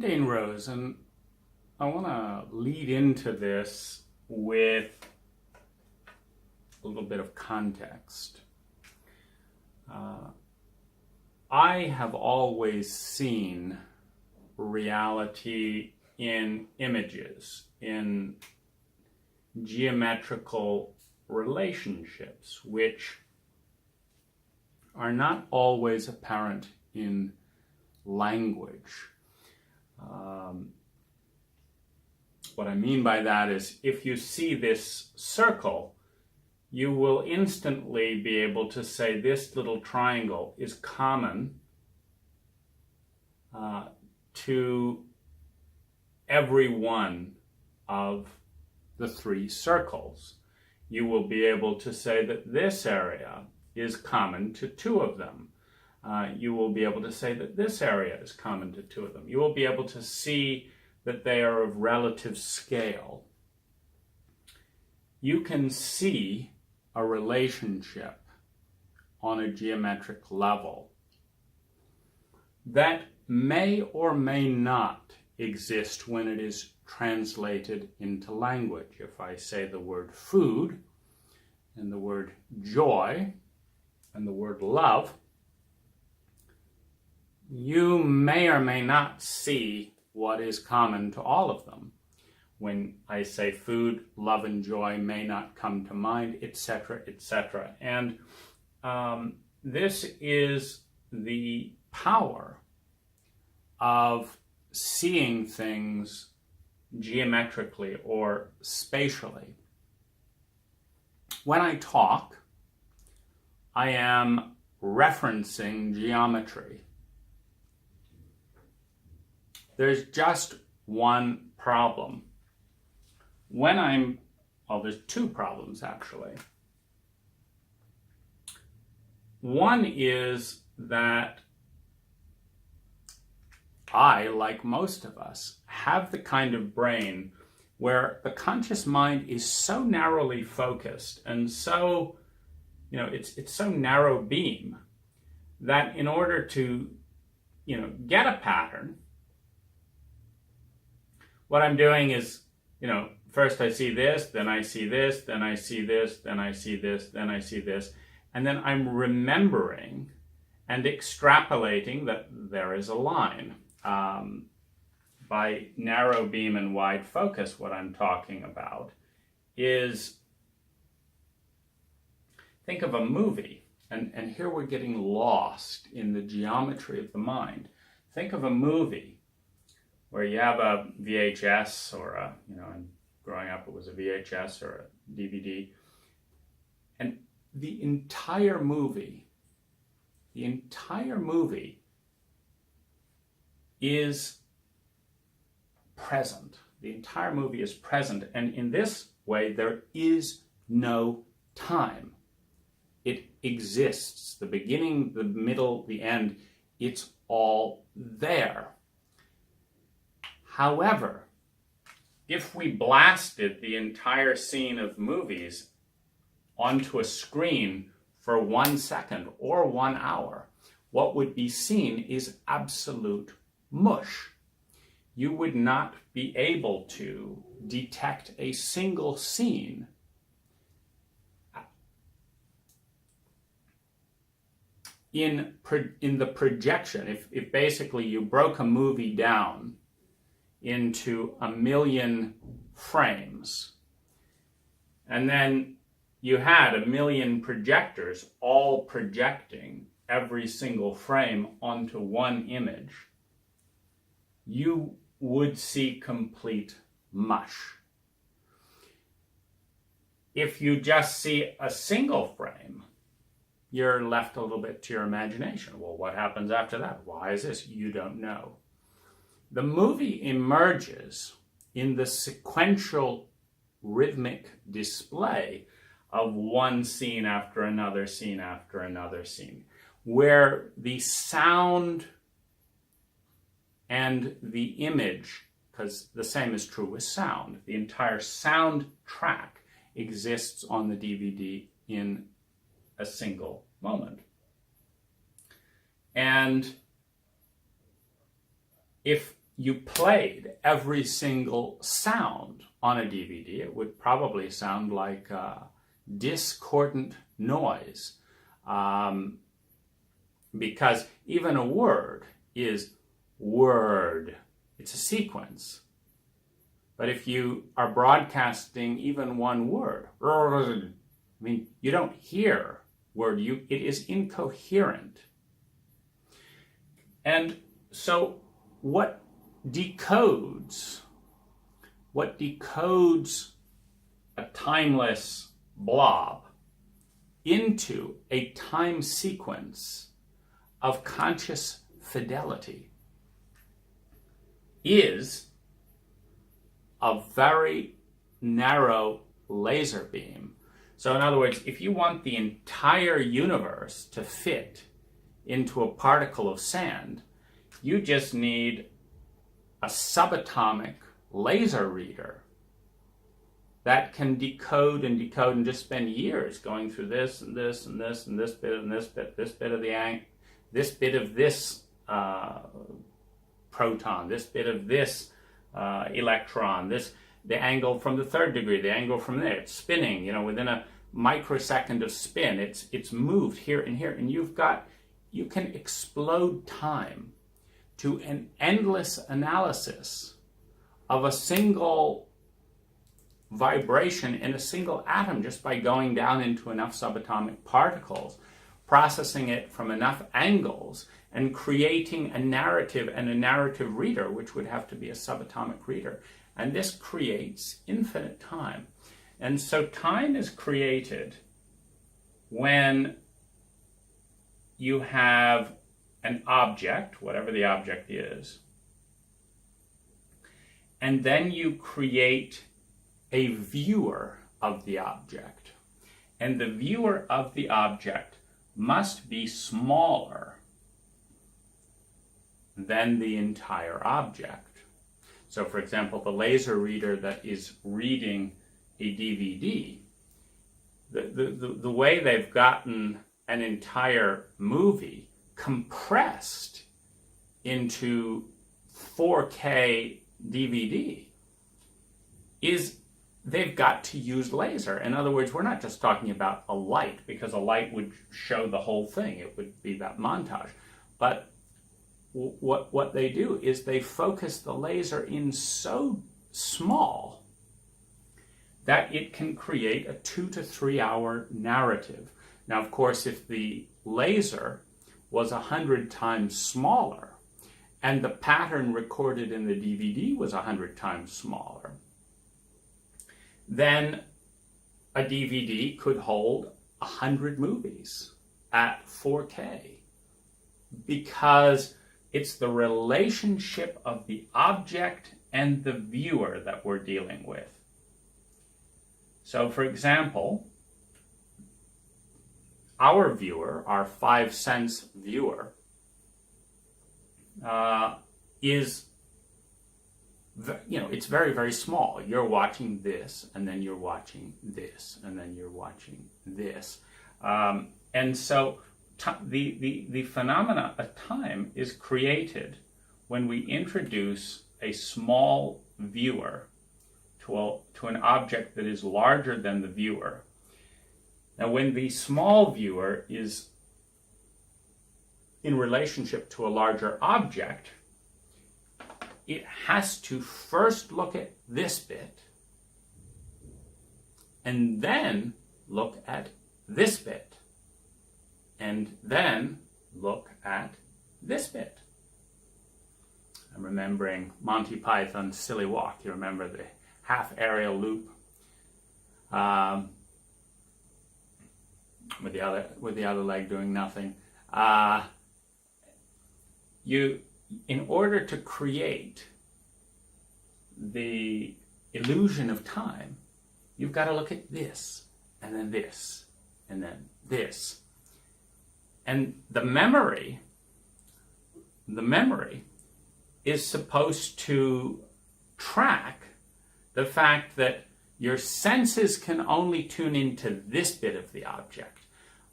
Dane Rose, and I want to lead into this with a little bit of context. I have always seen reality in images, in geometrical relationships, which are not always apparent in language. What I mean by that is, if you see this circle, you will instantly be able to say this little triangle is common to every one of the three circles. You will be able to say that this area is common to two of them. You will be able to say that this area is common to two of them. You will be able to see that they are of relative scale. You can see a relationship on a geometric level that may or may not exist when it is translated into language. If I say the word food and the word joy and the word love, you may or may not see what is common to all of them. When I say food, love, and joy may not come to mind, etc., etc. And this is the power of seeing things geometrically or spatially. When I talk, I am referencing geometry. There's just one problem. There's two problems actually. One is that I, like most of us, have the kind of brain where the conscious mind is so narrowly focused and so, it's so narrow beam that in order to, get a pattern, what I'm doing is, first I see this, then I see this, then I see this, then I see this, then I see this, and then I'm remembering and extrapolating that there is a line. By narrow beam and wide focus, what I'm talking about is, think of a movie, and here we're getting lost in the geometry of the mind. Think of a movie where you have a VHS or and growing up it was a VHS or a DVD, and the entire movie is present. The entire movie is present, and in this way there is no time. It exists. The beginning, the middle, the end, it's all there. However, if we blasted the entire scene of movies onto a screen for 1 second or 1 hour, what would be seen is absolute mush. You would not be able to detect a single scene. In the projection, if basically you broke a movie down into 1 million frames, and then you had 1 million projectors all projecting every single frame onto one image, you would see complete mush. If you just see a single frame, you're left a little bit to your imagination. Well, what happens after that? Why is this? You don't know. The movie emerges in the sequential rhythmic display of one scene after another scene after another scene, where the sound and the image, because the same is true with sound, the entire sound track exists on the DVD in a single moment. And if you played every single sound on a DVD, it would probably sound like discordant noise. Because even a word is word. It's a sequence. But if you are broadcasting even one word, I mean, you don't hear word. It is incoherent. And so what decodes a timeless blob into a time sequence of conscious fidelity is a very narrow laser beam. So in other words, if you want the entire universe to fit into a particle of sand, you just need a subatomic laser reader that can decode and just spend years going through this and this and this and this bit and this bit of the this bit of this proton, this bit of this electron, the angle from the third degree, the angle from there. It's spinning, within a microsecond of spin. It's moved here and here, and you can explode time to an endless analysis of a single vibration in a single atom just by going down into enough subatomic particles, processing it from enough angles, and creating a narrative and a narrative reader, which would have to be a subatomic reader. And this creates infinite time. And so time is created when you have an object, whatever the object is, and then you create a viewer of the object. And the viewer of the object must be smaller than the entire object. So for example, the laser reader that is reading a DVD, the way they've gotten an entire movie compressed into 4K DVD is they've got to use laser. In other words, we're not just talking about a light, because a light would show the whole thing. It would be that montage. But what they do is they focus the laser in so small that it can create a 2 to 3 hour narrative. Now, of course, if the laser was 100 times smaller and the pattern recorded in the DVD was 100 times smaller, then a DVD could hold 100 movies at 4K, because it's the relationship of the object and the viewer that we're dealing with. So, for example, our viewer, our 5 sense viewer, is, it's very, very small. You're watching this, and then you're watching this, and then you're watching this. And so the phenomena of time is created when we introduce a small viewer to an object that is larger than the viewer. Now, when the small viewer is in relationship to a larger object, it has to first look at this bit and then look at this bit and then look at this bit. I'm remembering Monty Python's Silly Walk. You remember the half aerial loop with the other leg doing nothing. In order to create the illusion of time, you've got to look at this, and then this, and then this. And the memory is supposed to track the fact that your senses can only tune into this bit of the object,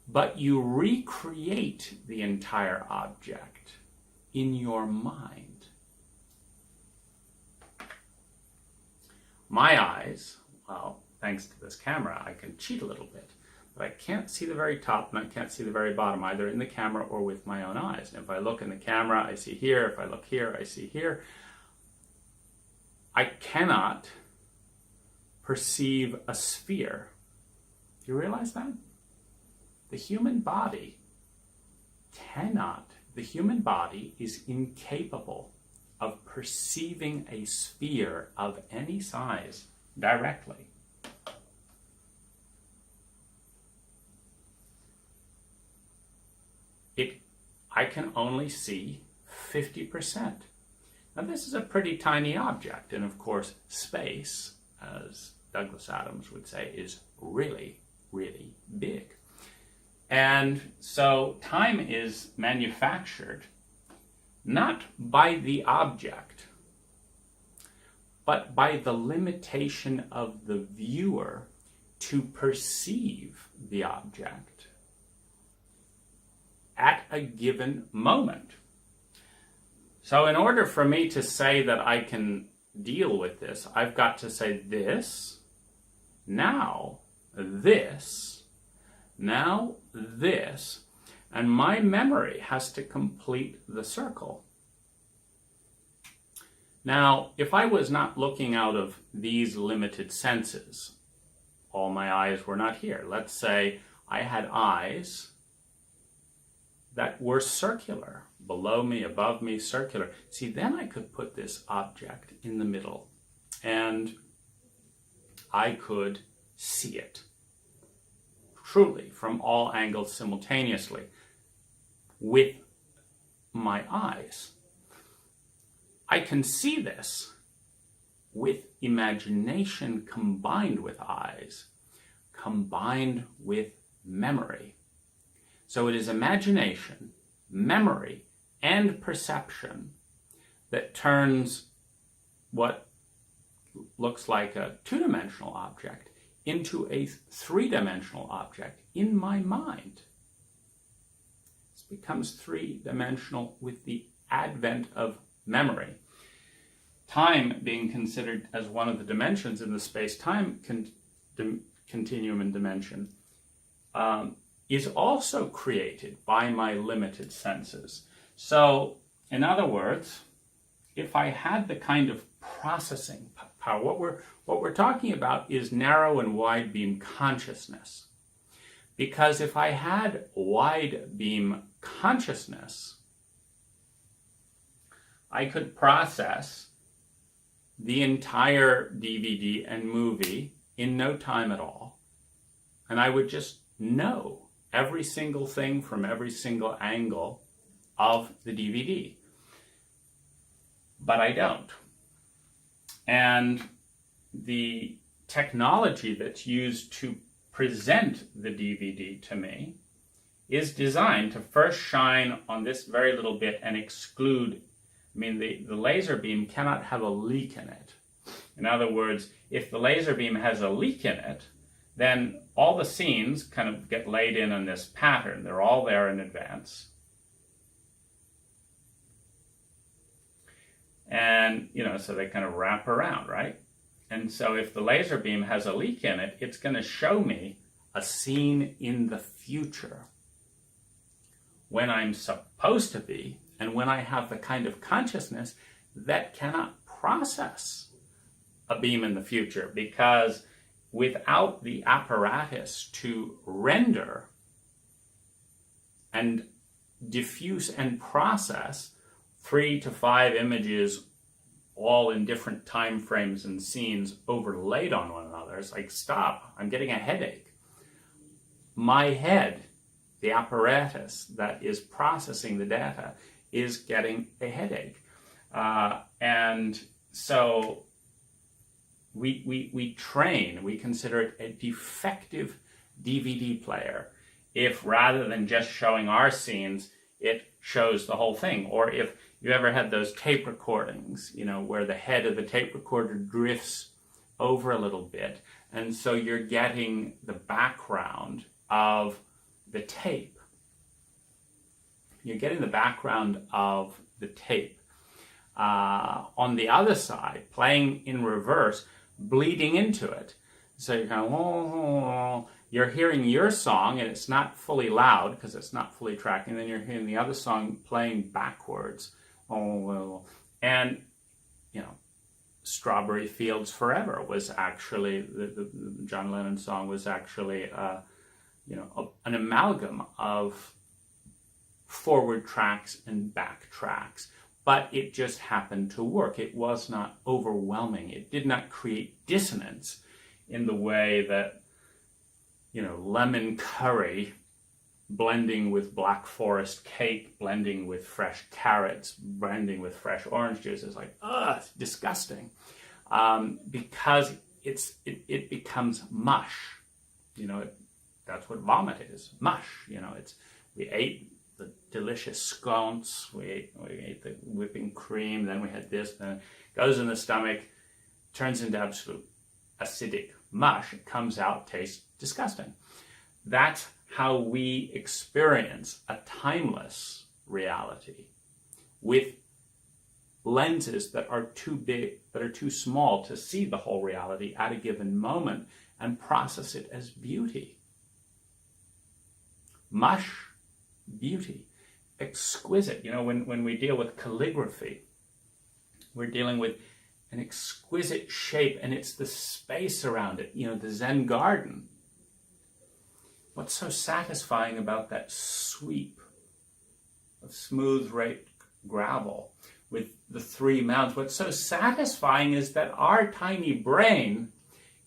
but you recreate the entire object in your mind. My eyes, well, thanks to this camera, I can cheat a little bit. But I can't see the very top and I can't see the very bottom, either in the camera or with my own eyes. And if I look in the camera, I see here. If I look here, I see here. I cannot perceive a sphere. Do you realize that? The human body cannot. The human body is incapable of perceiving a sphere of any size directly. I can only see 50%. Now this is a pretty tiny object, and of course space, as Douglas Adams would say, is really, really big. And so time is manufactured not by the object, but by the limitation of the viewer to perceive the object at a given moment. So in order for me to say that I can deal with this, I've got to say this, now this, now this, and my memory has to complete the circle. Now, if I was not looking out of these limited senses, all my eyes were not here. Let's say I had eyes that were circular, below me, above me, circular. See, then I could put this object in the middle and I could see it truly from all angles simultaneously with my eyes. I can see this with imagination combined with eyes, combined with memory. So it is imagination, memory, and perception that turns what looks like a two-dimensional object into a three-dimensional object in my mind. This becomes three-dimensional with the advent of memory. Time being considered as one of the dimensions in the space-time continuum and dimension is also created by my limited senses. So, in other words, if I had the kind of processing power, what we're talking about is narrow and wide beam consciousness. Because if I had wide beam consciousness, I could process the entire DVD and movie in no time at all. And I would just know every single thing from every single angle of the DVD. But I don't. And the technology that's used to present the DVD to me is designed to first shine on this very little bit and exclude. I mean, the laser beam cannot have a leak in it. In other words, if the laser beam has a leak in it, then all the scenes kind of get laid in on this pattern. They're all there in advance. And, so they kind of wrap around, right? And so if the laser beam has a leak in it, it's going to show me a scene in the future when I'm supposed to be, and when I have the kind of consciousness that cannot process a beam in the future, because without the apparatus to render and diffuse and process 3 to 5 images all in different time frames and scenes overlaid on one another, it's like, stop, I'm getting a headache. My head, the apparatus that is processing the data, is getting a headache. And so we consider it a defective DVD player if rather than just showing our scenes, it shows the whole thing. Or if you ever had those tape recordings, where the head of the tape recorder drifts over a little bit, and so you're getting the background of the tape. You're getting the background of the tape. On the other side, playing in reverse, bleeding into it. So you're kind of, oh, you're hearing your song and it's not fully loud because it's not fully tracked, and then you're hearing the other song playing backwards. Oh, and you know, Strawberry Fields Forever was actually, the John Lennon song was actually, an amalgam of forward tracks and back tracks. But it just happened to work. It was not overwhelming. It did not create dissonance in the way that, lemon curry blending with black forest cake, blending with fresh carrots, blending with fresh orange juice is like, it's disgusting. Because it becomes mush. That's what vomit is, mush. We ate the delicious scones, we ate the whipping cream, then we had this, then it goes in the stomach, turns into absolute acidic mush. It comes out, tastes disgusting. That's how we experience a timeless reality with lenses that are too big, that are too small to see the whole reality at a given moment and process it as beauty. Mush, beauty, exquisite. When we deal with calligraphy, we're dealing with an exquisite shape, and it's the space around it, the Zen garden. What's so satisfying about that sweep of smooth raked gravel with the three mounds? What's so satisfying is that our tiny brain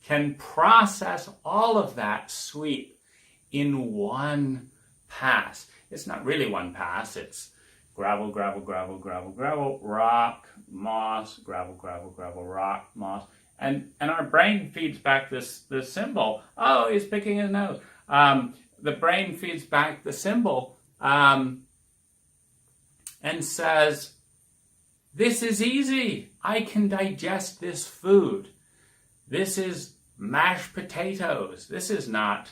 can process all of that sweep in one pass. It's not really one pass. It's gravel, gravel, gravel, gravel, gravel, rock, moss, gravel, gravel, gravel, rock, moss. And our brain feeds back this symbol. Oh, he's picking his nose. The brain feeds back the symbol and says, this is easy. I can digest this food. This is mashed potatoes. This is not,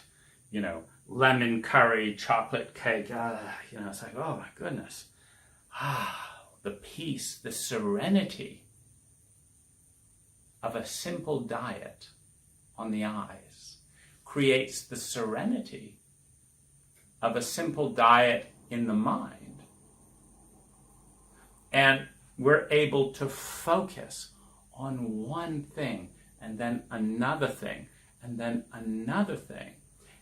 lemon curry, chocolate cake. It's like, oh my goodness. The peace, the serenity of a simple diet on the eyes creates the serenity of a simple diet in the mind. And we're able to focus on one thing, and then another thing, and then another thing.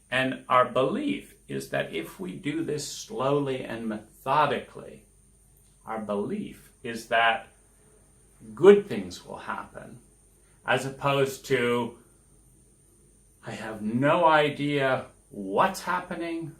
And our belief is that if we do this slowly and methodically, our belief is that good things will happen, as opposed to, I have no idea what's happening,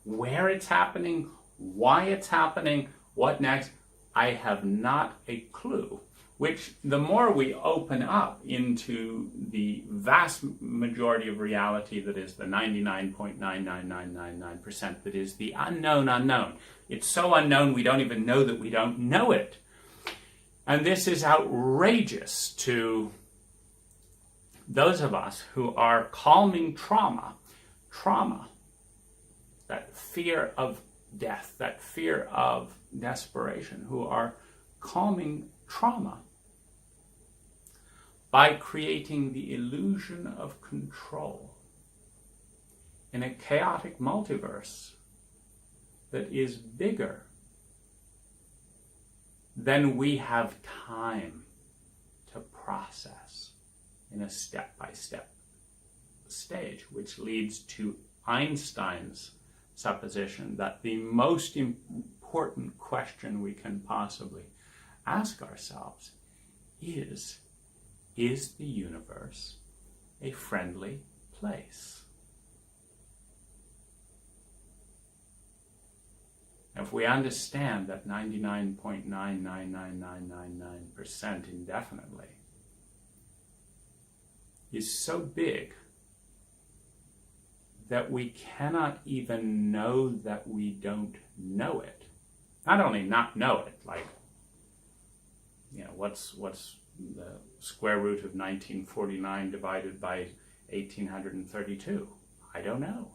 where it's happening, why it's happening, what next. I have not a clue. Which, the more we open up into the vast majority of reality that is the 99.99999%, that is the unknown unknown. It's so unknown we don't even know that we don't know it. And this is outrageous to those of us who are calming trauma, that fear of death, that fear of desperation, who are calming trauma by creating the illusion of control in a chaotic multiverse that is bigger than we have time to process in a step-by-step stage, which leads to Einstein's supposition that the most important question we can possibly ask ourselves is the universe a friendly place? If we understand that 99.99999% indefinitely is so big that we cannot even know that we don't know it. Not only not know it, like, what's the square root of 1949 divided by 1832? I don't know.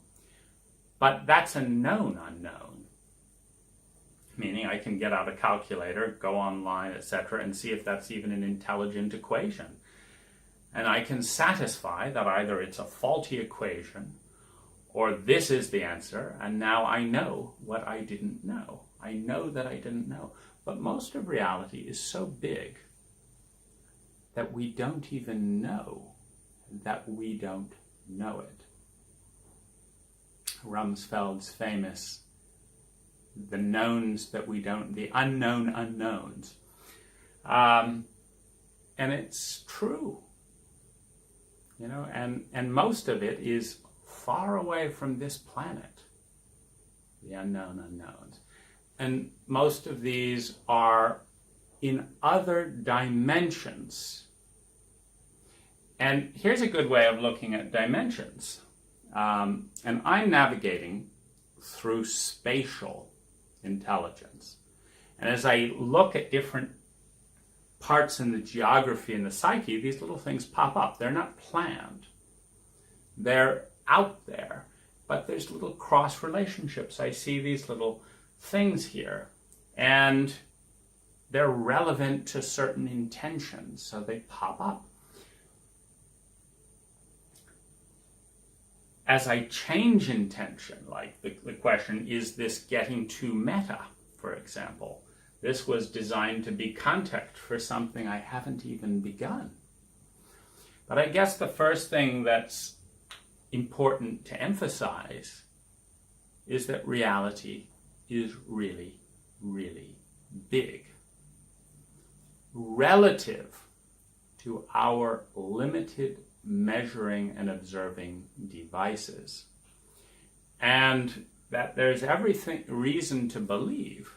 But that's a known unknown. meaning I can get out a calculator, go online, etc., and see if that's even an intelligent equation. And I can satisfy that either it's a faulty equation or this is the answer, and now I know what I didn't know. I know that I didn't know. But most of reality is so big that we don't even know that we don't know it. Rumsfeld's famous, the knowns that we don't, the unknown unknowns. And it's true. You know, and most of it is far away from this planet, the unknown unknowns. And most of these are in other dimensions. And here's a good way of looking at dimensions. And I'm navigating through spatial intelligence. And as I look at different parts in the geography and the psyche, these little things pop up. They're not planned. They're out there, but there's little cross relationships. I see these little things here, and they're relevant to certain intentions, so they pop up. As I change intention, like the question, is this getting too meta, for example? This was designed to be context for something I haven't even begun. But I guess the first thing that's important to emphasize is that reality is really, really big. Relative to our limited measuring and observing devices. And that there's every reason to believe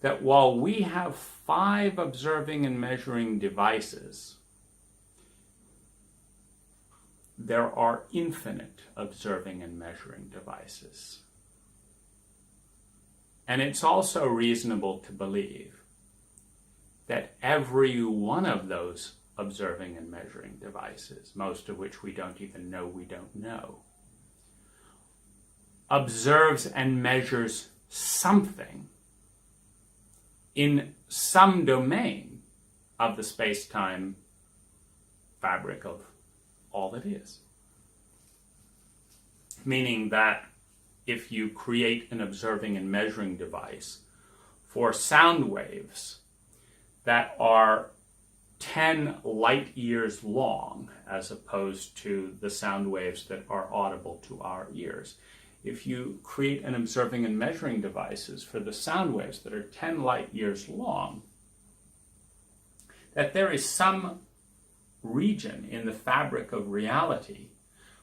that while we have 5 observing and measuring devices, there are infinite observing and measuring devices. And it's also reasonable to believe that every one of those observing and measuring devices, most of which we don't even know we don't know, observes and measures something in some domain of the space-time fabric of all that is. Meaning that if you create an observing and measuring device for sound waves that are 10 light years long, as opposed to the sound waves that are audible to our ears, if you create an observing and measuring devices for the sound waves that are 10 light years long, that there is some region in the fabric of reality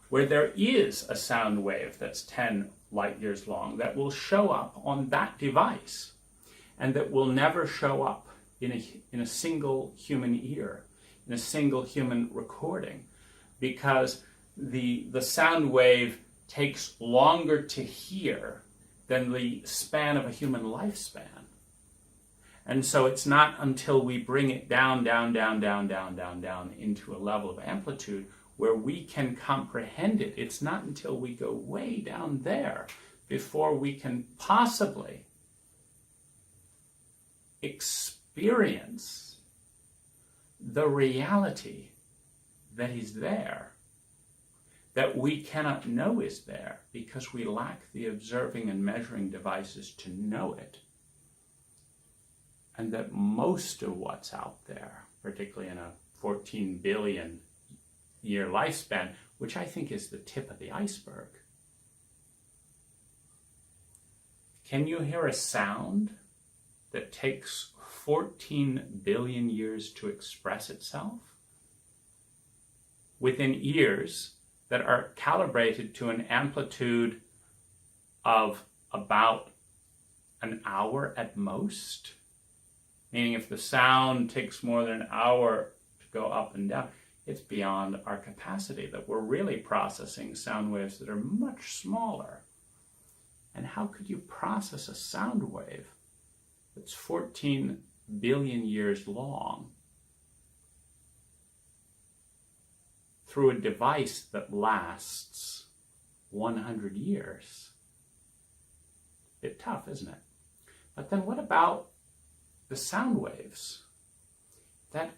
where there is a sound wave that's 10 light years long that will show up on that device and that will never show up in a single human ear, in a single human recording, because the sound wave takes longer to hear than the span of a human lifespan. And so it's not until we bring it down into a level of amplitude where we can comprehend it. It's not until we go way down there before we can possibly experience the reality that is there, that we cannot know is there because we lack the observing and measuring devices to know it. And that most of what's out there, particularly in a 14 billion year lifespan, which I think is the tip of the iceberg. Can you hear a sound that takes 14 billion years to express itself? Within ears that are calibrated to an amplitude of about an hour at most? Meaning if the sound takes more than an hour to go up and down, it's beyond our capacity, that we're really processing sound waves that are much smaller. And how could you process a sound wave that's 14 billion years long through a device that lasts 100 years? A bit tough, isn't it? But then what about the sound waves that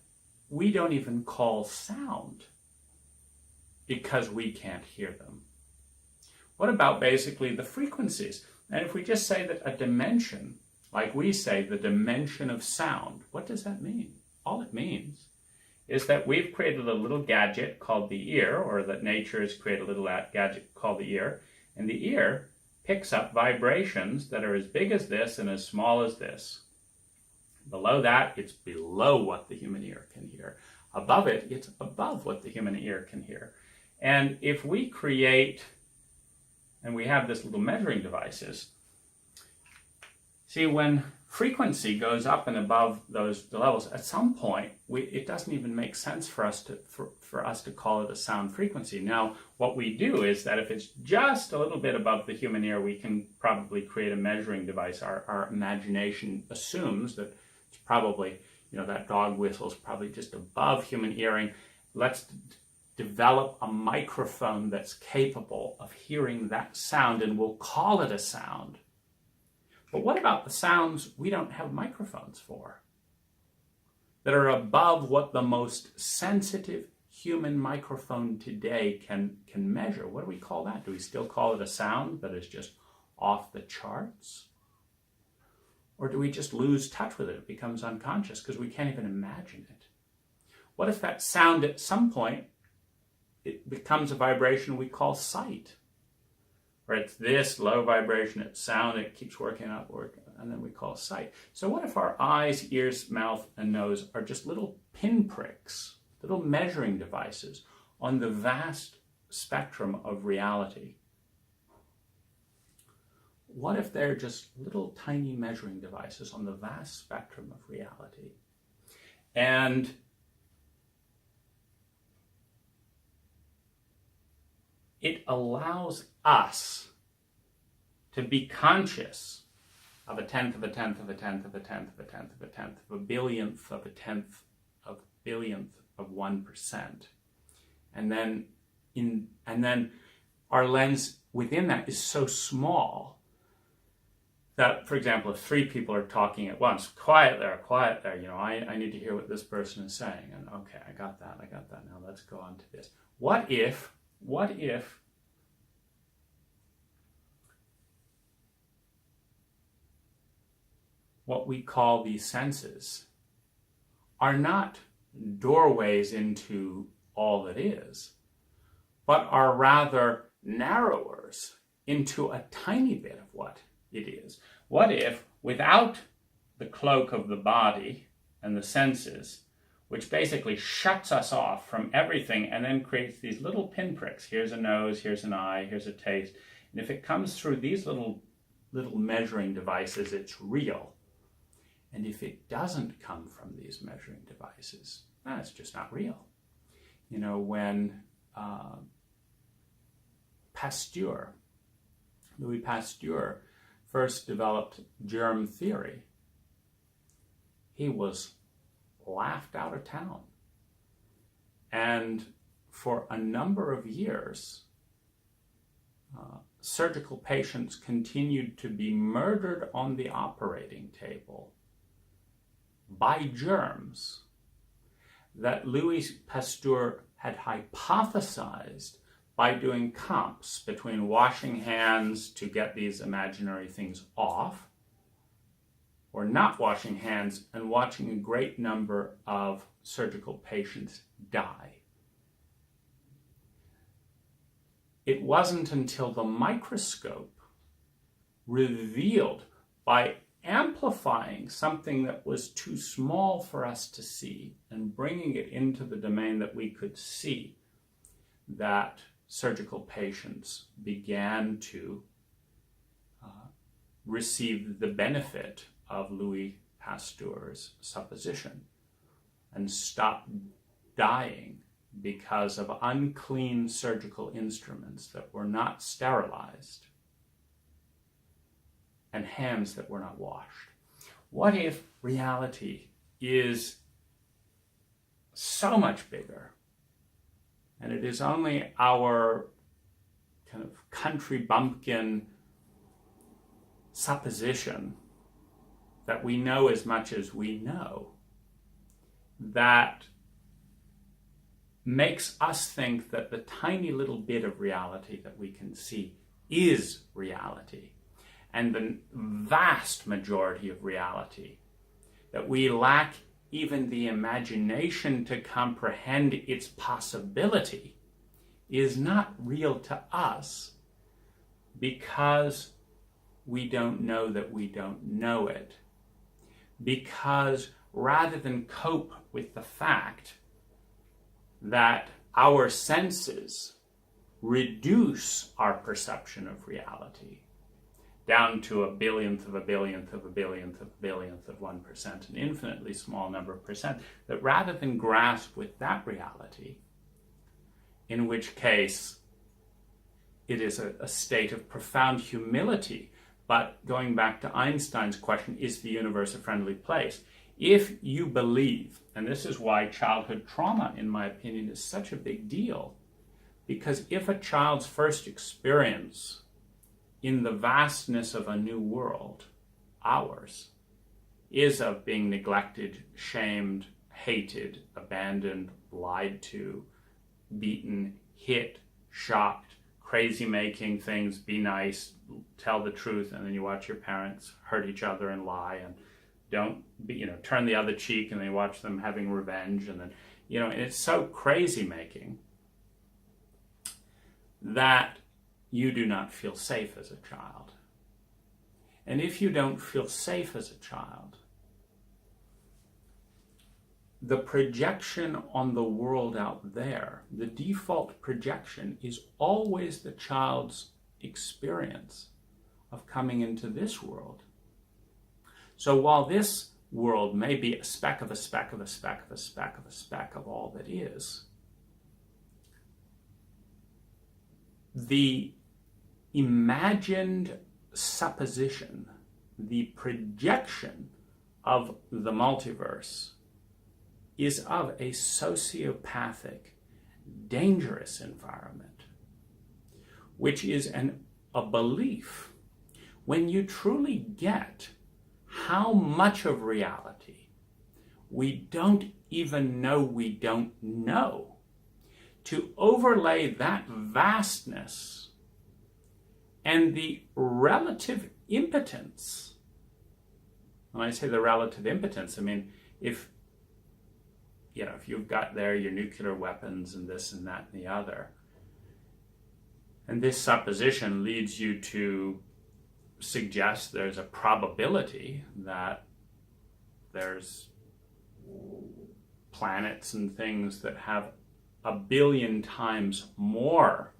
we don't even call sound because we can't hear them? What about basically the frequencies? And if we just say that a dimension, like we say the dimension of sound, what does that mean? All it means is that we've created a little gadget called the ear, or that nature has created a little gadget called the ear, and the ear picks up vibrations that are as big as this and as small as this. Below that, it's below what the human ear can hear. Above it, it's above what the human ear can hear. And if we create, and we have this little measuring devices, see, when frequency goes up and above those levels, at some point, it doesn't even make sense for us to call it a sound frequency. Now, what we do is that if it's just a little bit above the human ear, we can probably create a measuring device. Our imagination assumes that it's probably, that dog whistle is probably just above human hearing. Let's develop a microphone that's capable of hearing that sound, and we'll call it a sound. But what about the sounds we don't have microphones for, that are above what the most sensitive human microphone today can measure? What do we call that? Do we still call it a sound that is just off the charts? Or do we just lose touch with it? It becomes unconscious because we can't even imagine it. What if that sound at some point, it becomes a vibration we call sight? Or it's this low vibration, it's sound, it keeps working upward, and then we call sight. So what if our eyes, ears, mouth, and nose are just little pinpricks, little measuring devices on the vast spectrum of reality? What if they're just little tiny measuring devices on the vast spectrum of reality? And it allows us to be conscious of a tenth of a tenth of a tenth of a tenth of a tenth of a tenth of a billionth of a tenth of a billionth of 1%. And then our lens within that is so small that, for example, if 3 people are talking at once, quiet there, I need to hear what this person is saying. And okay, I got that. Now let's go on to this. What if what we call these senses are not doorways into all that is, but are rather narrowers into a tiny bit of what it is? What if, without the cloak of the body and the senses, which basically shuts us off from everything and then creates these little pinpricks, here's a nose, here's an eye, here's a taste, and if it comes through these little measuring devices, it's real. And if it doesn't come from these measuring devices, it's just not real. When Louis Pasteur first developed germ theory, he was laughed out of town. And for a number of years, surgical patients continued to be murdered on the operating table by germs that Louis Pasteur had hypothesized by doing comps between washing hands to get these imaginary things off, or not washing hands and watching a great number of surgical patients die. It wasn't until the microscope revealed, by amplifying something that was too small for us to see and bringing it into the domain that we could see, that surgical patients began to receive the benefit of Louis Pasteur's supposition and stop dying because of unclean surgical instruments that were not sterilized and hands that were not washed. What if reality is so much bigger, and it is only our kind of country bumpkin supposition that we know as much as we know, that makes us think that the tiny little bit of reality that we can see is reality, and the vast majority of reality, that we lack even the imagination to comprehend its possibility, is not real to us because we don't know that we don't know it. Because rather than cope with the fact that our senses reduce our perception of reality down to a billionth of a billionth of a billionth of a billionth of 1%, an infinitely small number of percent, that rather than grasp with that reality, in which case it is a state of profound humility. But going back to Einstein's question, is the universe a friendly place? If you believe, and this is why childhood trauma, in my opinion, is such a big deal, because if a child's first experience in the vastness of a new world, ours, is of being neglected, shamed, hated, abandoned, lied to, beaten, hit, shocked, crazy making things, be nice, tell the truth, and then you watch your parents hurt each other and lie and don't be, turn the other cheek, and then you watch them having revenge, and then, and it's so crazy making that you do not feel safe as a child. And if you don't feel safe as a child, the projection on the world out there, the default projection, is always the child's experience of coming into this world. So while this world may be a speck of a speck of a speck of a speck of a speck of all that is, the imagined supposition, the projection of the multiverse, is of a sociopathic, dangerous environment, which is a belief. When you truly get how much of reality we don't even know we don't know, to overlay that vastness and the relative impotence. When I say the relative impotence, I mean, if you've got there your nuclear weapons and this and that and the other, and this supposition leads you to suggest there's a probability that there's planets and things that have a billion times more,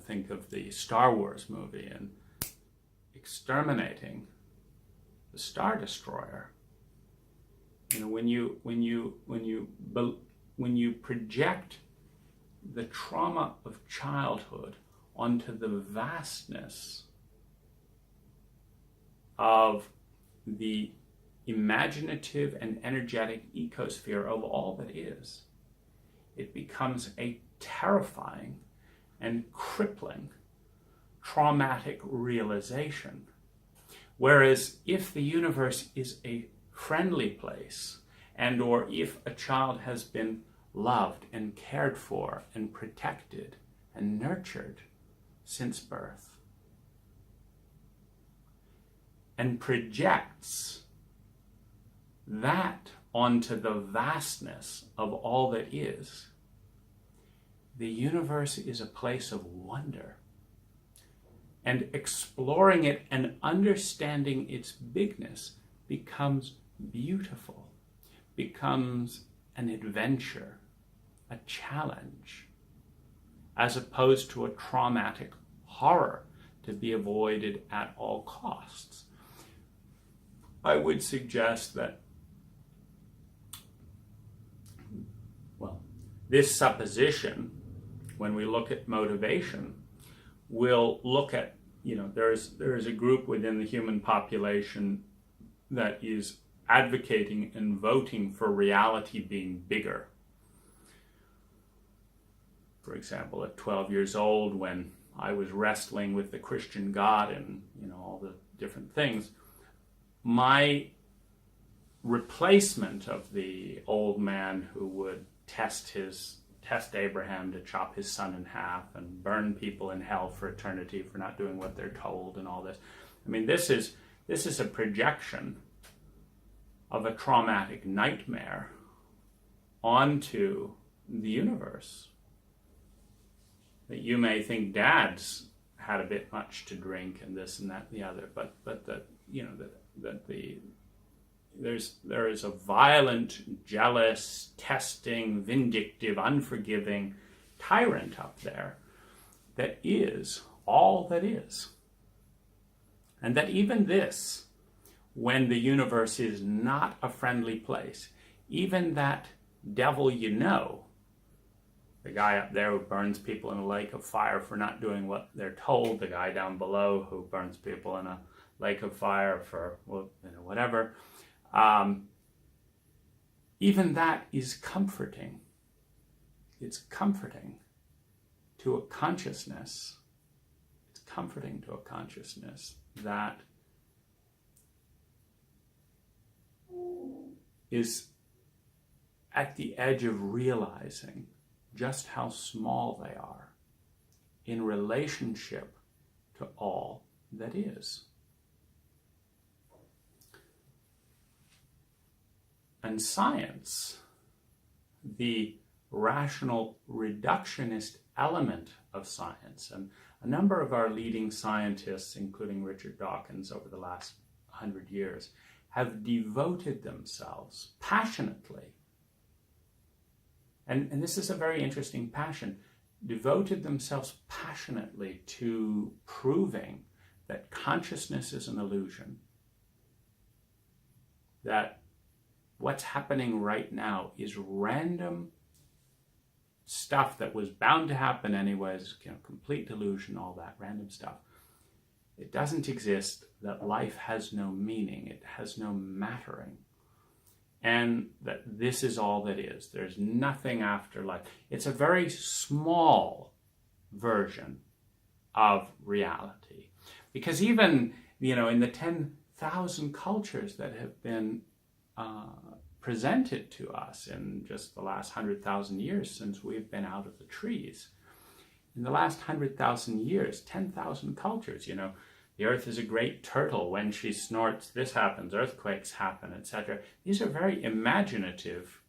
think of the Star Wars movie and exterminating the Star Destroyer. When you project the trauma of childhood onto the vastness of the imaginative and energetic ecosphere of all that is, it becomes a terrifying and crippling traumatic realization. Whereas if the universe is a friendly place, and or if a child has been loved and cared for and protected and nurtured since birth, and projects that onto the vastness of all that is, the universe is a place of wonder. And exploring it and understanding its bigness becomes beautiful, becomes an adventure, a challenge, as opposed to a traumatic horror to be avoided at all costs. I would suggest that, this supposition, when we look at motivation, we'll look at, there is a group within the human population that is advocating and voting for reality being bigger. For example, at 12 years old, when I was wrestling with the Christian God and all the different things, my replacement of the old man who would test Abraham to chop his son in half and burn people in hell for eternity for not doing what they're told and all this. I mean, this is a projection of a traumatic nightmare onto the universe. That you may think Dad's had a bit much to drink and this and that and the other, but that, you know, that there is a violent, jealous, testing, vindictive, unforgiving tyrant up there that is all that is. And that even this, when the universe is not a friendly place, even that devil you know, the guy up there who burns people in a lake of fire for not doing what they're told, the guy down below who burns people in a lake of fire for, well, you know, whatever, even that is comforting. It's comforting to a consciousness. It's comforting to a consciousness that is at the edge of realizing just how small they are in relationship to all that is. And science, the rational reductionist element of science, and a number of our leading scientists, including Richard Dawkins over the last 100 years, have devoted themselves passionately, and this is a very interesting passion, devoted themselves passionately to proving that consciousness is an illusion, that what's happening right now is random stuff that was bound to happen anyways, you know, complete delusion, all that random stuff. It doesn't exist, that life has no meaning, it has no mattering, and that this is all that is. There's nothing after life. It's a very small version of reality. Because even, you know, in the 10,000 cultures that have been presented to us in just the last 100,000 years since we've been out of the trees. In the last 100,000 years, 10,000 cultures, you know, the earth is a great turtle. When she snorts, this happens, earthquakes happen, etc. These are very imaginative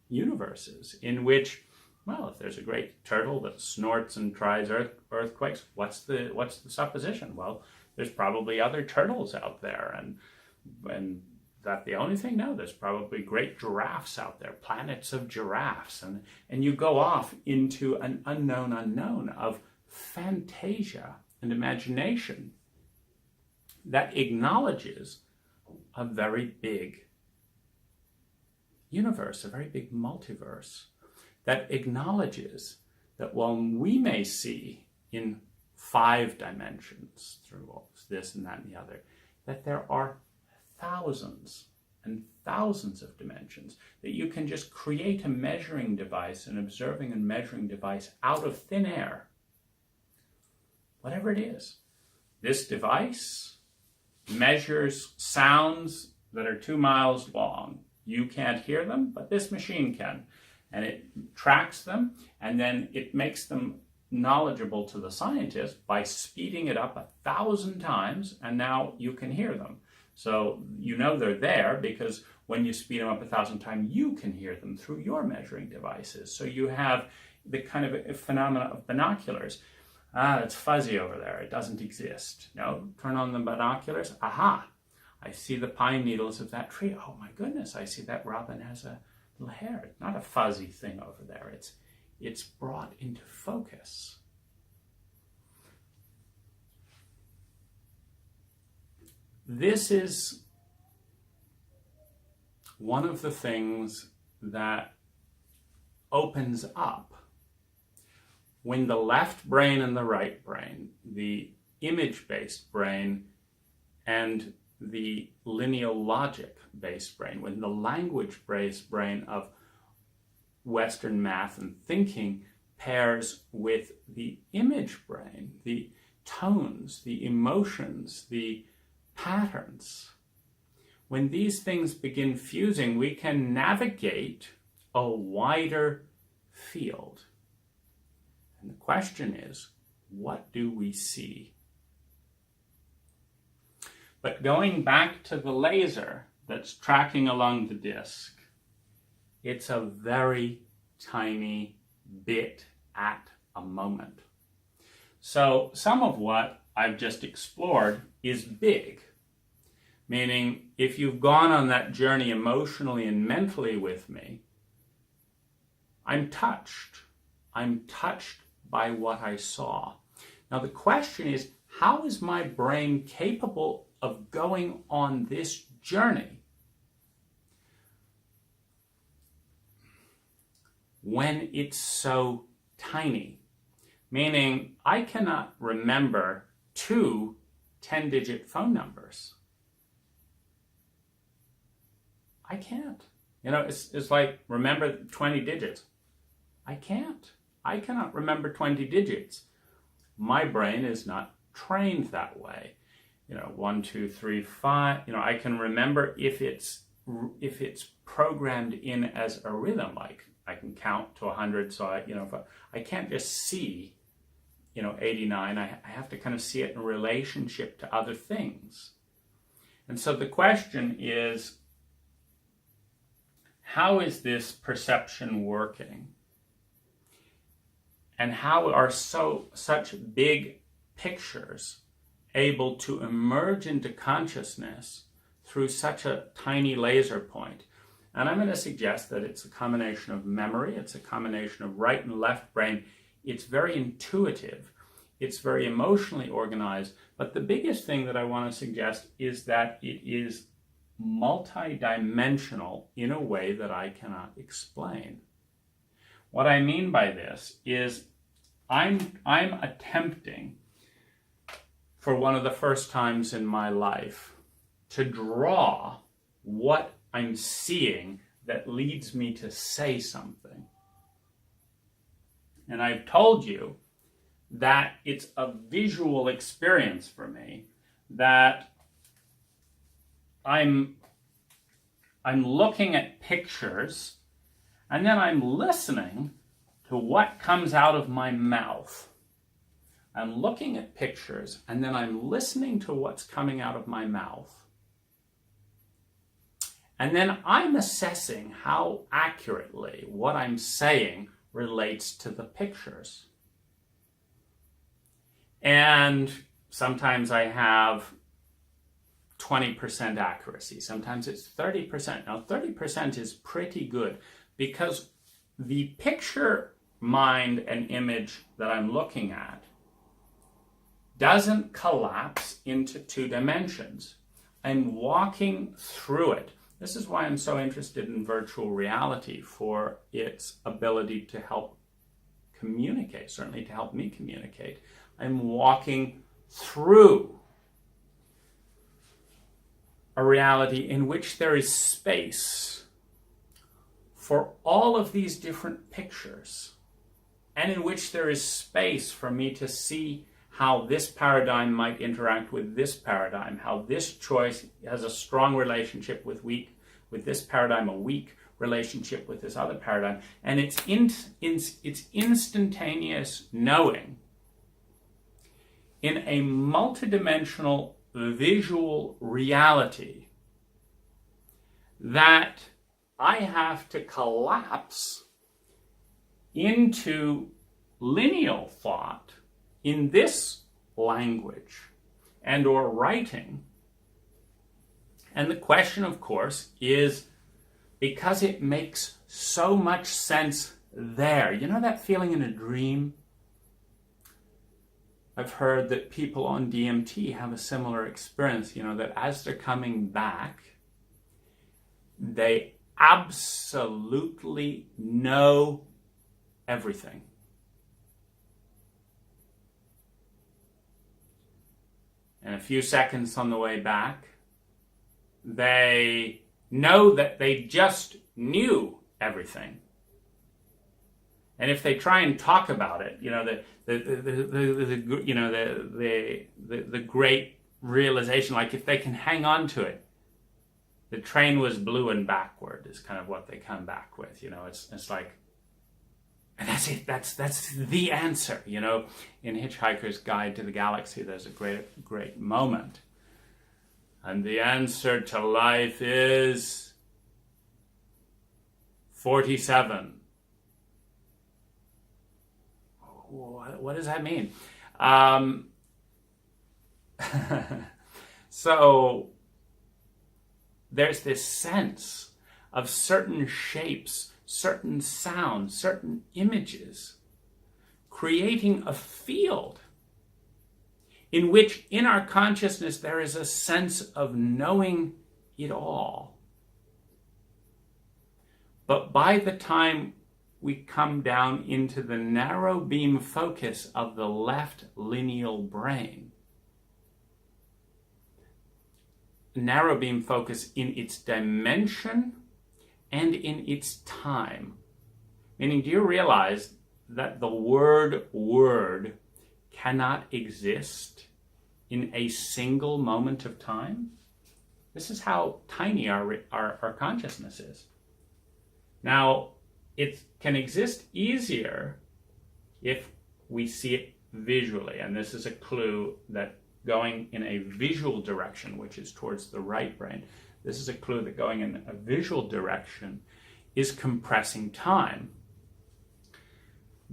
universes in which, well, if there's a great turtle that snorts and tries earthquakes, what's the supposition? Well, there's probably other turtles out there, and that the only thing? No, there's probably great giraffes out there, planets of giraffes, and you go off into an unknown of fantasia and imagination that acknowledges a very big universe, a very big multiverse, that acknowledges that while we may see in 5 dimensions through all this and that and the other, that there are thousands and thousands of dimensions, that you can just create a measuring device, an observing and measuring device out of thin air, whatever it is. This device measures sounds that are 2 miles long. You can't hear them, but this machine can. And it tracks them, and then it makes them knowledgeable to the scientist by speeding it up 1,000 times, and now you can hear them. So you know they're there because when you speed them up 1,000 times, you can hear them through your measuring devices. So you have the kind of a phenomena of binoculars. It's fuzzy over there. It doesn't exist. No, turn on the binoculars. Aha, I see the pine needles of that tree. Oh my goodness, I see that robin has a little hair. It's not a fuzzy thing over there. It's brought into focus. This is one of the things that opens up when the left brain and the right brain, the image-based brain and the lineal logic-based brain, when the language-based brain of Western math and thinking pairs with the image brain, the tones, the emotions, the patterns, when these things begin fusing, we can navigate a wider field. And the question is, what do we see? But going back to the laser that's tracking along the disk, it's a very tiny bit at a moment. So some of what I've just explored is big, meaning if you've gone on that journey emotionally and mentally with me, I'm touched. I'm touched by what I saw. Now the question is, how is my brain capable of going on this journey when it's so tiny? Meaning, I cannot remember 2 10-digit phone numbers. I can't. You know, it's like, remember 20 digits. I can't. I cannot remember 20 digits. My brain is not trained that way. You know, 1, 2, 3, 5. You know, I can remember if it's programmed in as a rhythm. Like I can count to 100. So if I can't just see, 89. I have to kind of see it in relationship to other things. And so the question is, how is this perception working? And how are such big pictures able to emerge into consciousness through such a tiny laser point? And I'm going to suggest that it's a combination of memory, it's a combination of right and left brain. It's very intuitive, it's very emotionally organized, but the biggest thing that I want to suggest is that it is multidimensional in a way that I cannot explain. What I mean by this is I'm attempting, for one of the first times in my life, to draw what I'm seeing that leads me to say something. And I've told you that it's a visual experience for me, that I'm looking at pictures and then I'm listening to what comes out of my mouth. I'm looking at pictures and then I'm listening to what's coming out of my mouth. And then I'm assessing how accurately what I'm saying relates to the pictures. And sometimes I have 20% accuracy. Sometimes it's 30%. Now 30% is pretty good because the picture, mind, and image that I'm looking at doesn't collapse into 2 dimensions. I'm walking through it. This is why I'm so interested in virtual reality, for its ability to help communicate, certainly to help me communicate. I'm walking through a reality in which there is space for all of these different pictures, and in which there is space for me to see how this paradigm might interact with this paradigm, how this choice has a strong relationship with this paradigm, a weak relationship with this other paradigm. And it's instantaneous knowing in a multidimensional visual reality that I have to collapse into lineal thought in this language and or writing. And the question, of course, is, because it makes so much sense there. You know that feeling in a dream? I've heard that people on DMT have a similar experience, that as they're coming back, they absolutely know everything. And a few seconds on the way back, they know that they just knew everything. And if they try and talk about it, the great realization, like if they can hang on to it, The train was blue and backward is kind of what they come back with. It's like, and that's it. That's the answer. In Hitchhiker's Guide to the Galaxy, there's a great moment. And the answer to life is 47. What does that mean? So there's this sense of certain shapes, certain sounds, certain images, creating a field in which in our consciousness there is a sense of knowing it all. But by the time we come down into the narrow beam focus of the left lineal brain, narrow beam focus in its dimension and in its time. Meaning, do you realize that the word cannot exist in a single moment of time? This is how tiny our consciousness is. Now, it can exist easier if we see it visually, and this is a clue that going in a visual direction, which is towards the right brain, this is a clue that going in a visual direction is compressing time.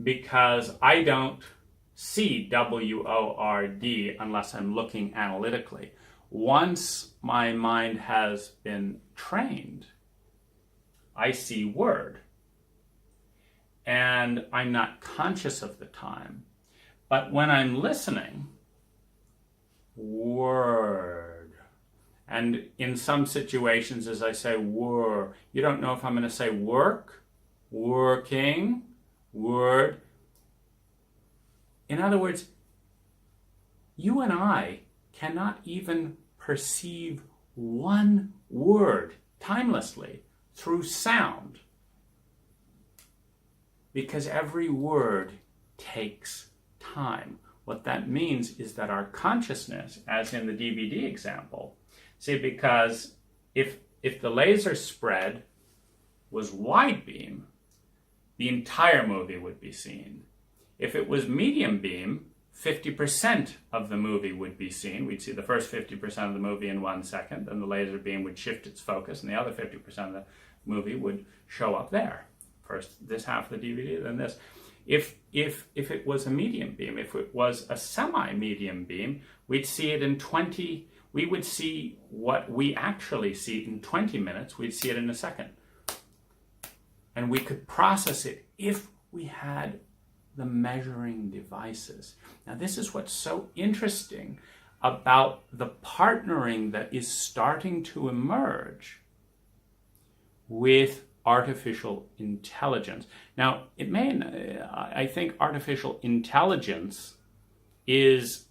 Because I don't see WORD unless I'm looking analytically. Once my mind has been trained, I see word. And I'm not conscious of the time. But when I'm listening, word. And in some situations, as I say word, you don't know if I'm going to say work, working, word. In other words, you and I cannot even perceive one word timelessly through sound, because every word takes time. What that means is that our consciousness, as in the DVD example, see, because if the laser spread was wide beam, the entire movie would be seen. If it was medium beam, 50% of the movie would be seen. We'd see the first 50% of the movie in 1 second, then the laser beam would shift its focus, and the other 50% of the movie would show up there. First this half of the DVD, then this. If it was a medium beam, if it was a semi-medium beam, we'd see it in 20, we would see what we actually see in 20 minutes, we'd see it in a second. And we could process it if we had the measuring devices. Now, this is what's so interesting about the partnering that is starting to emerge with artificial intelligence. Now, I think artificial intelligence is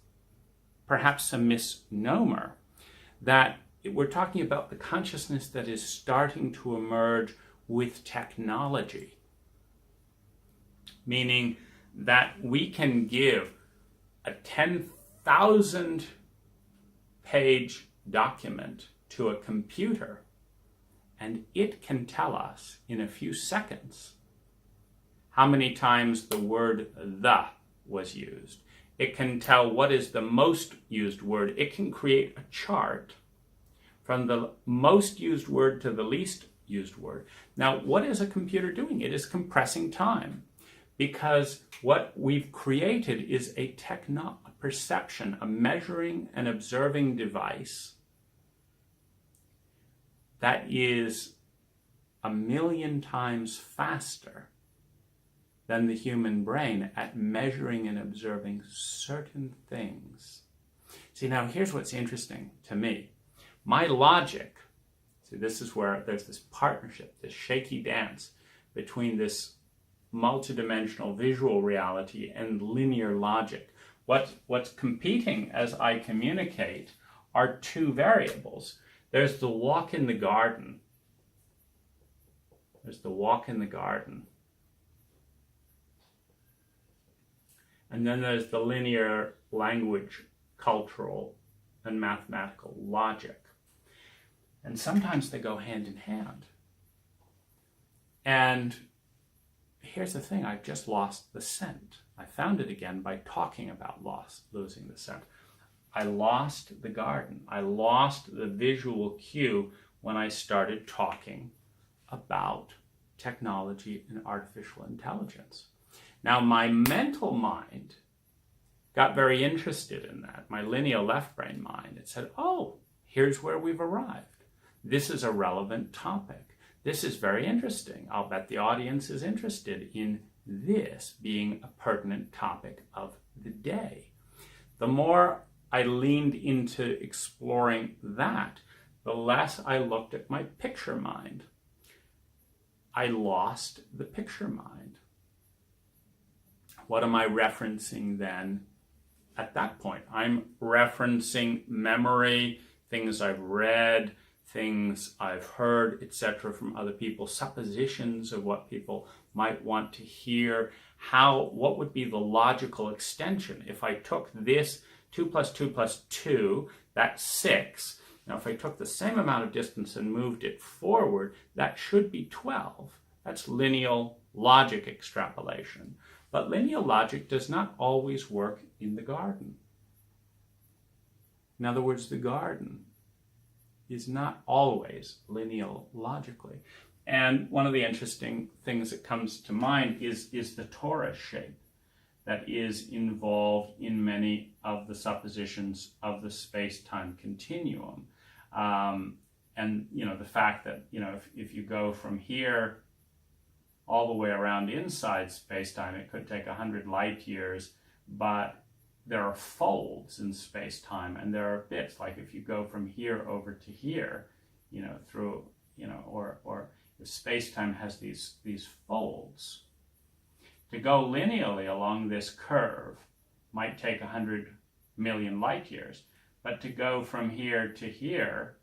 perhaps a misnomer, that we're talking about the consciousness that is starting to emerge with technology, meaning that we can give a 10,000 page document to a computer, and it can tell us in a few seconds how many times the word "the" was used. It can tell what is the most used word. It can create a chart from the most used word to the least used word. Now, what is a computer doing? It is compressing time, because what we've created is a perception, a measuring and observing device that is 1,000,000 times faster than the human brain at measuring and observing certain things. See, now here's what's interesting to me. My logic, see, this is where there's this partnership, this shaky dance between this multidimensional visual reality and linear logic. What's competing as I communicate are two variables. There's the walk in the garden. There's the walk in the garden. And then there's the linear language, cultural, and mathematical logic. And sometimes they go hand in hand. And here's the thing, I've just lost the scent. I found it again by talking about losing the scent. I lost the garden. I lost the visual cue when I started talking about technology and artificial intelligence. Now, my mental mind got very interested in that. My lineal left brain mind, it said, oh, here's where we've arrived. This is a relevant topic. This is very interesting. I'll bet the audience is interested in this being a pertinent topic of the day. The more I leaned into exploring that, the less I looked at my picture mind. I lost the picture mind. What am I referencing then at that point? I'm referencing memory, things I've read, things I've heard, etc., from other people, suppositions of what people might want to hear, what would be the logical extension if I took this 2 plus 2 plus 2, that's 6. Now, if I took the same amount of distance and moved it forward, that should be 12. That's lineal logic extrapolation. But lineal logic does not always work in the garden. In other words, the garden is not always lineal logically. And one of the interesting things that comes to mind is the torus shape that is involved in many of the suppositions of the space-time continuum. And, the fact that, if you go from here all the way around inside space-time, it could take 100 light years, but there are folds in space-time, and there are bits, like if you go from here over to here, through, or if space-time has these folds. To go linearly along this curve might take 100 million light years, but to go from here to here,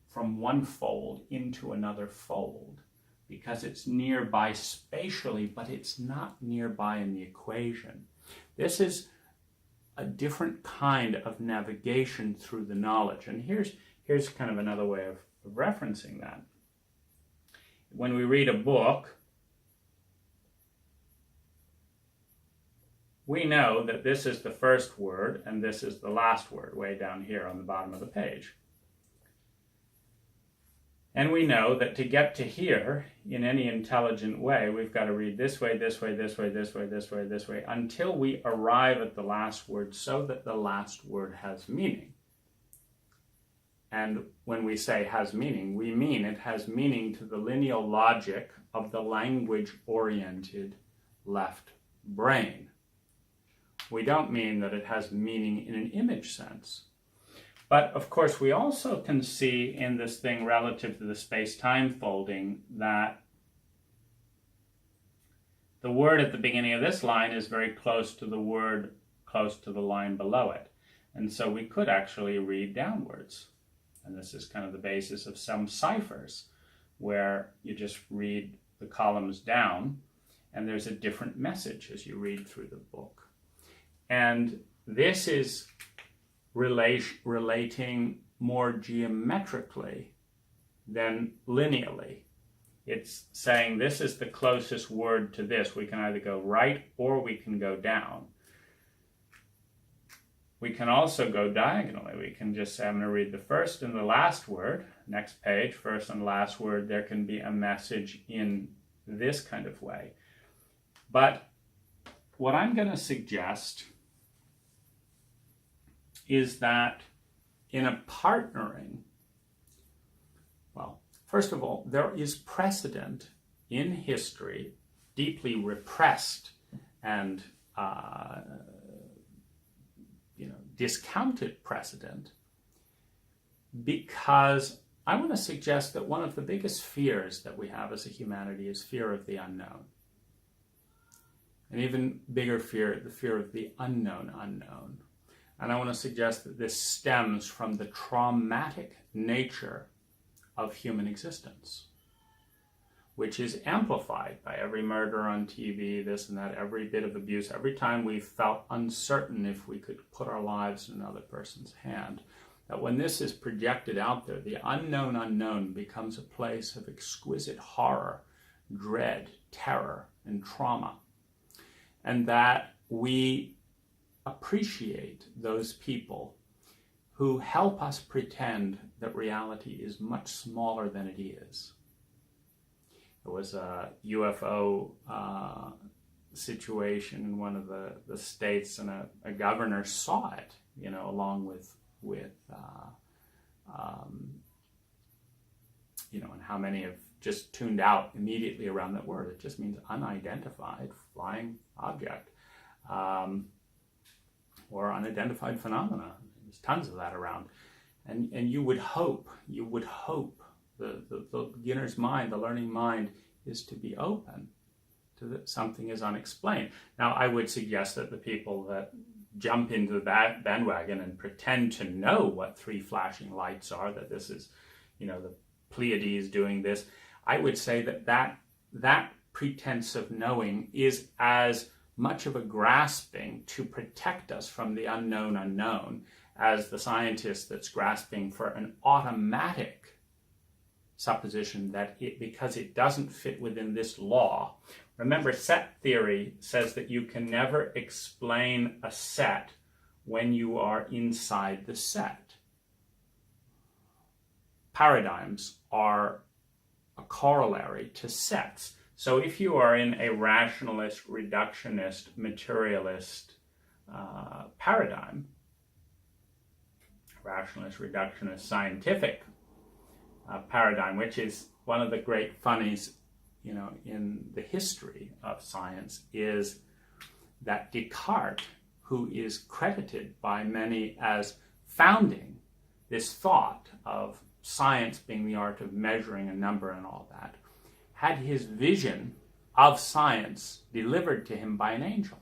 from one fold into another fold, because it's nearby spatially, but it's not nearby in the equation. This is a different kind of navigation through the knowledge. And here's kind of another way of referencing that. When we read a book, we know that this is the first word and this is the last word, way down here on the bottom of the page. And we know that to get to here in any intelligent way, we've got to read this way, this way, this way, this way, this way, this way, until we arrive at the last word so that the last word has meaning. And when we say has meaning, we mean it has meaning to the lineal logic of the language-oriented left brain. We don't mean that it has meaning in an image sense. But of course, we also can see in this thing relative to the space-time folding that the word at the beginning of this line is very close to the word close to the line below it. And so we could actually read downwards. And this is kind of the basis of some ciphers, where you just read the columns down, and there's a different message as you read through the book. And this is relating more geometrically than lineally. It's saying this is the closest word to this. We can either go right or we can go down. We can also go diagonally. We can just say, I'm going to read the first and the last word. Next page, first and last word. There can be a message in this kind of way. But what I'm going to suggest is that in a partnering, well, first of all, there is precedent in history, deeply repressed and discounted precedent, because I want to suggest that one of the biggest fears that we have as a humanity is fear of the unknown. An even bigger fear, the fear of the unknown unknown. And I want to suggest that this stems from the traumatic nature of human existence, which is amplified by every murder on TV, this and that, every bit of abuse, every time we felt uncertain if we could put our lives in another person's hand. that when this is projected out there, the unknown unknown becomes a place of exquisite horror, dread, terror, and trauma. And that we appreciate those people who help us pretend that reality is much smaller than it is. There was a UFO situation in one of the states, and a governor saw it, along with and how many have just tuned out immediately around that word. It just means unidentified flying object, or unidentified phenomena. There's tons of that around, and you would hope the beginner's mind, the learning mind, is to be open to that something is unexplained. Now, I would suggest that the people that jump into that bandwagon and pretend to know what three flashing lights are, that this is, the Pleiades doing this, I would say that pretense of knowing is as much of a grasping to protect us from the unknown unknown as the scientist that's grasping for an automatic supposition that because it doesn't fit within this law. Remember, set theory says that you can never explain a set when you are inside the set. Paradigms are a corollary to sets. So if you are in a rationalist, reductionist, materialist paradigm, rationalist, reductionist, scientific paradigm, which is one of the great funnies, in the history of science, is that Descartes, who is credited by many as founding this thought of science being the art of measuring a number and all that, had his vision of science delivered to him by an angel.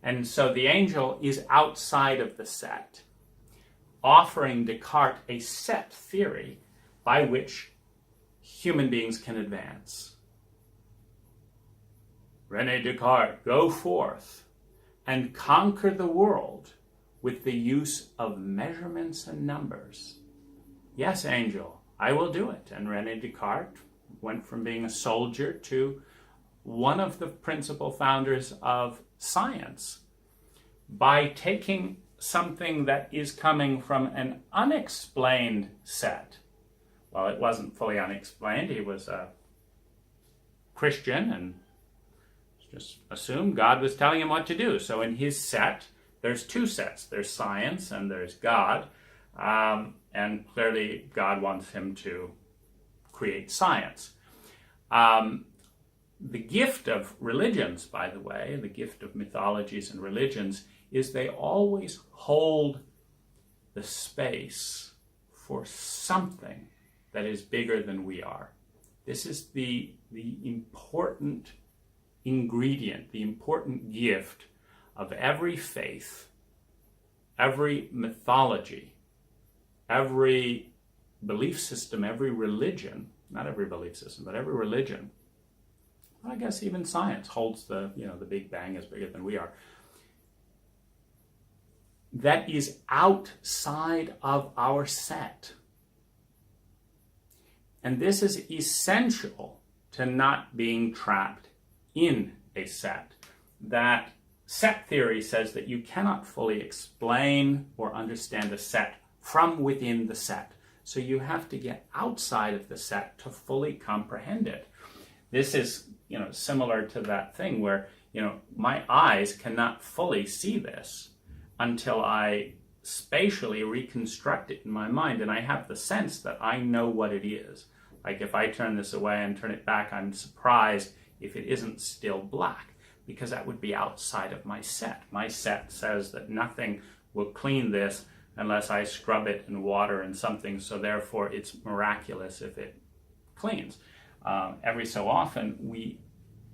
And so the angel is outside of the set, offering Descartes a set theory by which human beings can advance. René Descartes, go forth and conquer the world with the use of measurements and numbers. Yes, angel, I will do it. And René Descartes went from being a soldier to one of the principal founders of science by taking something that is coming from an unexplained set. Well, it wasn't fully unexplained. He was a Christian and just assumed God was telling him what to do. So in his set, there's two sets. There's science and there's God. And clearly God wants him to create science. The gift of religions, by the way, the gift of mythologies and religions, is they always hold the space for something that is bigger than we are. This is the important ingredient, the important gift of every faith, every mythology, every belief system, every religion, not every belief system, but every religion. I guess even science holds the Big Bang is bigger than we are. That is outside of our set. And this is essential to not being trapped in a set. That set theory says that you cannot fully explain or understand a set from within the set. So you have to get outside of the set to fully comprehend it. This is, similar to that thing where, my eyes cannot fully see this until I spatially reconstruct it in my mind, and I have the sense that I know what it is. Like if I turn this away and turn it back, I'm surprised if it isn't still black, because that would be outside of my set. My set says that nothing will clean this unless I scrub it in water and something, so therefore it's miraculous if it cleans. Every so often we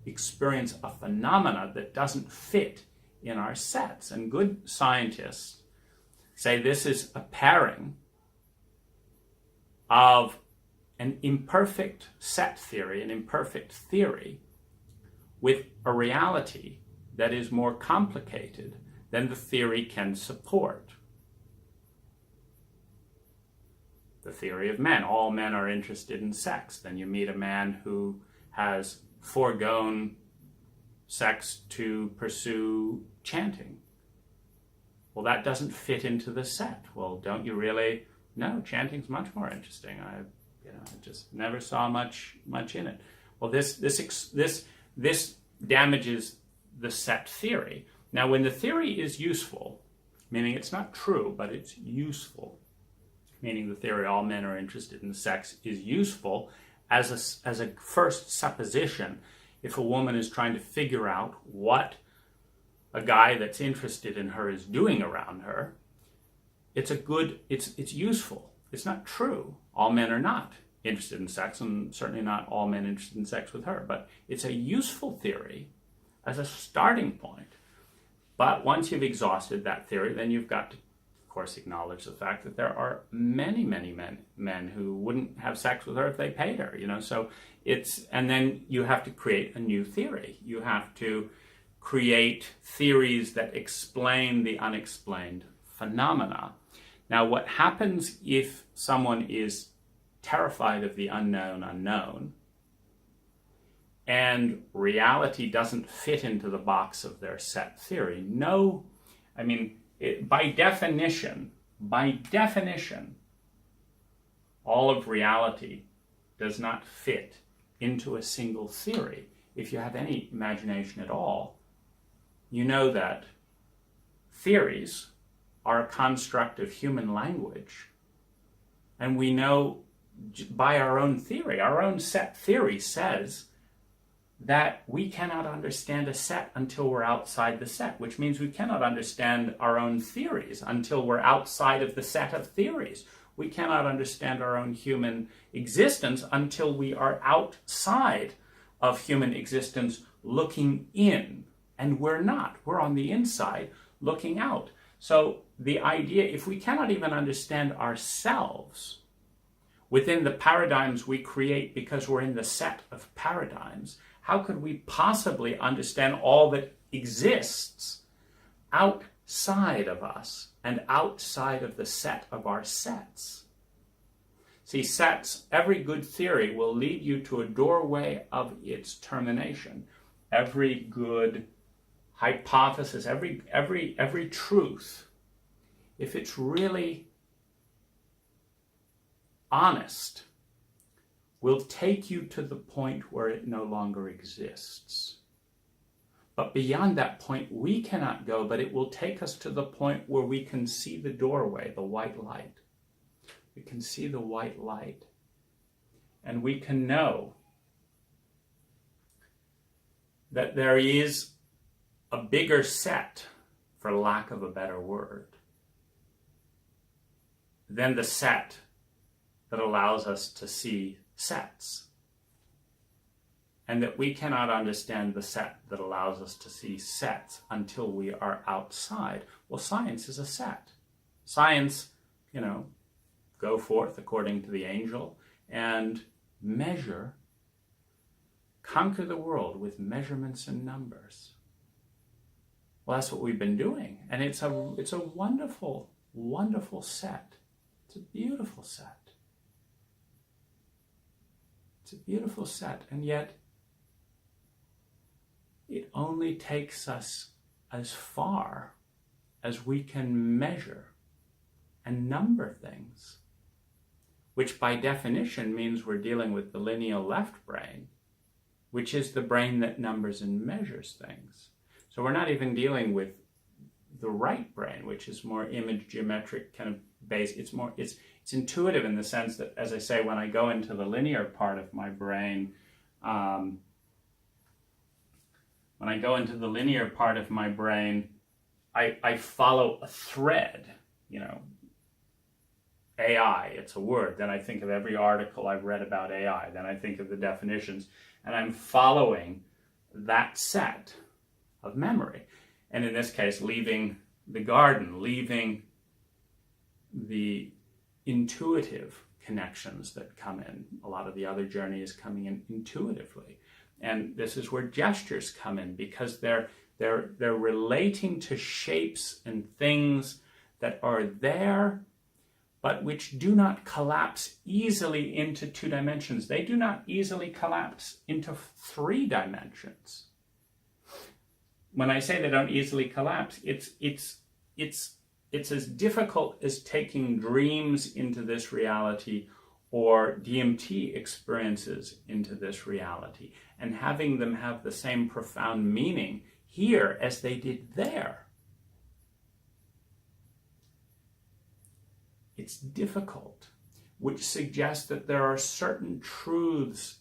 experience a phenomena that doesn't fit in our sets, and good scientists say this is a pairing of an imperfect set theory, an imperfect theory, with a reality that is more complicated than the theory can support. the theory of men. All men are interested in sex. Then you meet a man who has foregone sex to pursue chanting. Well, that doesn't fit into the set. Well, don't you really? No, chanting's much more interesting. I just never saw much in it. Well, this damages the set theory. Now, when the theory is useful, meaning it's not true, but it's useful, meaning the theory all men are interested in sex is useful as a first supposition. If a woman is trying to figure out what a guy that's interested in her is doing around her, it's useful. It's not true. All men are not interested in sex, and certainly not all men interested in sex with her, but it's a useful theory as a starting point. But once you've exhausted that theory, then you've got to, of course, acknowledge the fact that there are many men who wouldn't have sex with her if they paid her, so and then you have to create a new theory. You have to create theories that explain the unexplained phenomena. Now, what happens if someone is terrified of the unknown and reality doesn't fit into the box of their set theory? By definition, all of reality does not fit into a single theory. If you have any imagination at all, you know that theories are a construct of human language. And we know by our own theory, our own set theory says that we cannot understand a set until we're outside the set, which means we cannot understand our own theories until we're outside of the set of theories. We cannot understand our own human existence until we are outside of human existence looking in. And we're not. We're on the inside looking out. So the idea, if we cannot even understand ourselves within the paradigms we create because we're in the set of paradigms, how could we possibly understand all that exists outside of us and outside of the set of our sets? See, sets, every good theory will lead you to a doorway of its termination. Every good hypothesis, every truth, if it's really honest, will take you to the point where it no longer exists. But beyond that point, we cannot go, but it will take us to the point where we can see the doorway, the white light. We can see the white light. And we can know that there is a bigger set, for lack of a better word, than the set that allows us to see sets. And that we cannot understand the set that allows us to see sets until we are outside. Well, science is a set. Science, go forth according to the angel and measure, conquer the world with measurements and numbers. Well, that's what we've been doing. And it's a wonderful, wonderful set. It's a beautiful set. It's a beautiful set. And yet, it only takes us as far as we can measure and number things, which by definition means we're dealing with the lineal left brain, which is the brain that numbers and measures things. So we're not even dealing with the right brain, which is more image geometric kind of based. It's intuitive in the sense that, as I say, when I go into the linear part of my brain, I follow a thread, AI, it's a word. Then I think of every article I've read about AI. Then I think of the definitions, and I'm following that set of memory. And in this case, leaving the garden, leaving the intuitive connections that come in. A lot of the other journey is coming in intuitively. And this is where gestures come in, because they're relating to shapes and things that are there, but which do not collapse easily into 2 dimensions. They do not easily collapse into 3 dimensions. When I say they don't easily collapse, it's as difficult as taking dreams into this reality or DMT experiences into this reality and having them have the same profound meaning here as they did there. It's difficult, which suggests that there are certain truths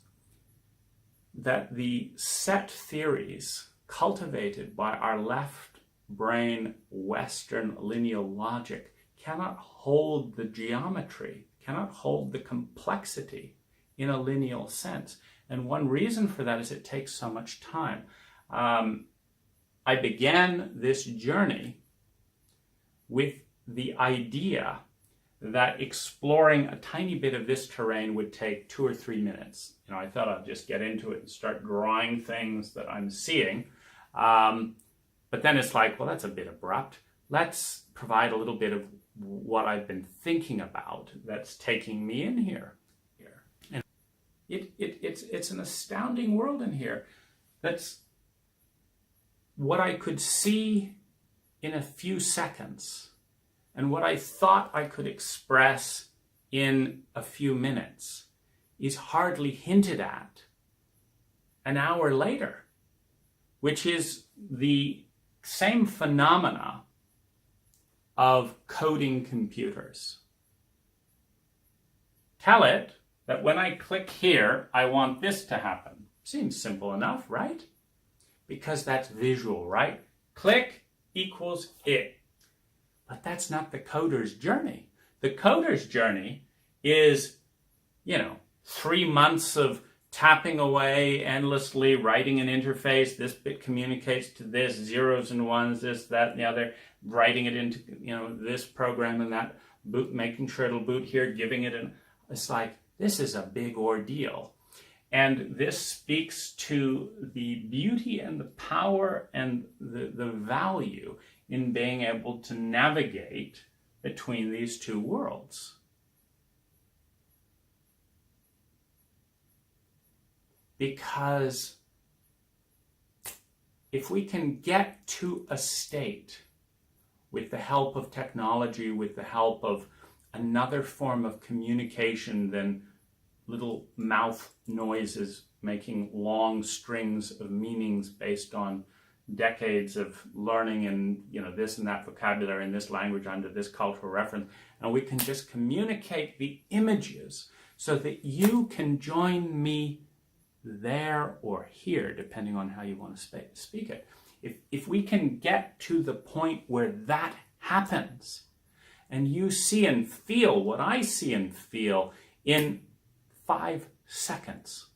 that the set theories cultivated by our left brain Western lineal logic cannot hold the geometry, cannot hold the complexity in a lineal sense. And one reason for that is it takes so much time. I began this journey with the idea that exploring a tiny bit of this terrain would take 2 or 3 minutes. I thought I'd just get into it and start drawing things that I'm seeing. But then it's like, well, that's a bit abrupt. Let's provide a little bit of what I've been thinking about that's taking me in here. And it's an astounding world in here. That's what I could see in a few seconds and what I thought I could express in a few minutes is hardly hinted at an hour later, which is the same phenomena of coding computers. Tell it that when I click here, I want this to happen. Seems simple enough, right? Because that's visual, right? Click equals it. But that's not the coder's journey. The coder's journey is, 3 months of tapping away endlessly, writing an interface. This bit communicates to this, zeros and ones, this, that, and the other, writing it into, this program and that, making sure it'll boot here, giving it it's like, this is a big ordeal. And this speaks to the beauty and the power and the value in being able to navigate between these 2 worlds. Because if we can get to a state with the help of technology, with the help of another form of communication than little mouth noises making long strings of meanings based on decades of learning and this and that vocabulary in this language under this cultural reference, and we can just communicate the images so that you can join me there or here, depending on how you want to speak it. If we can get to the point where that happens, and you see and feel what I see and feel in 5 seconds,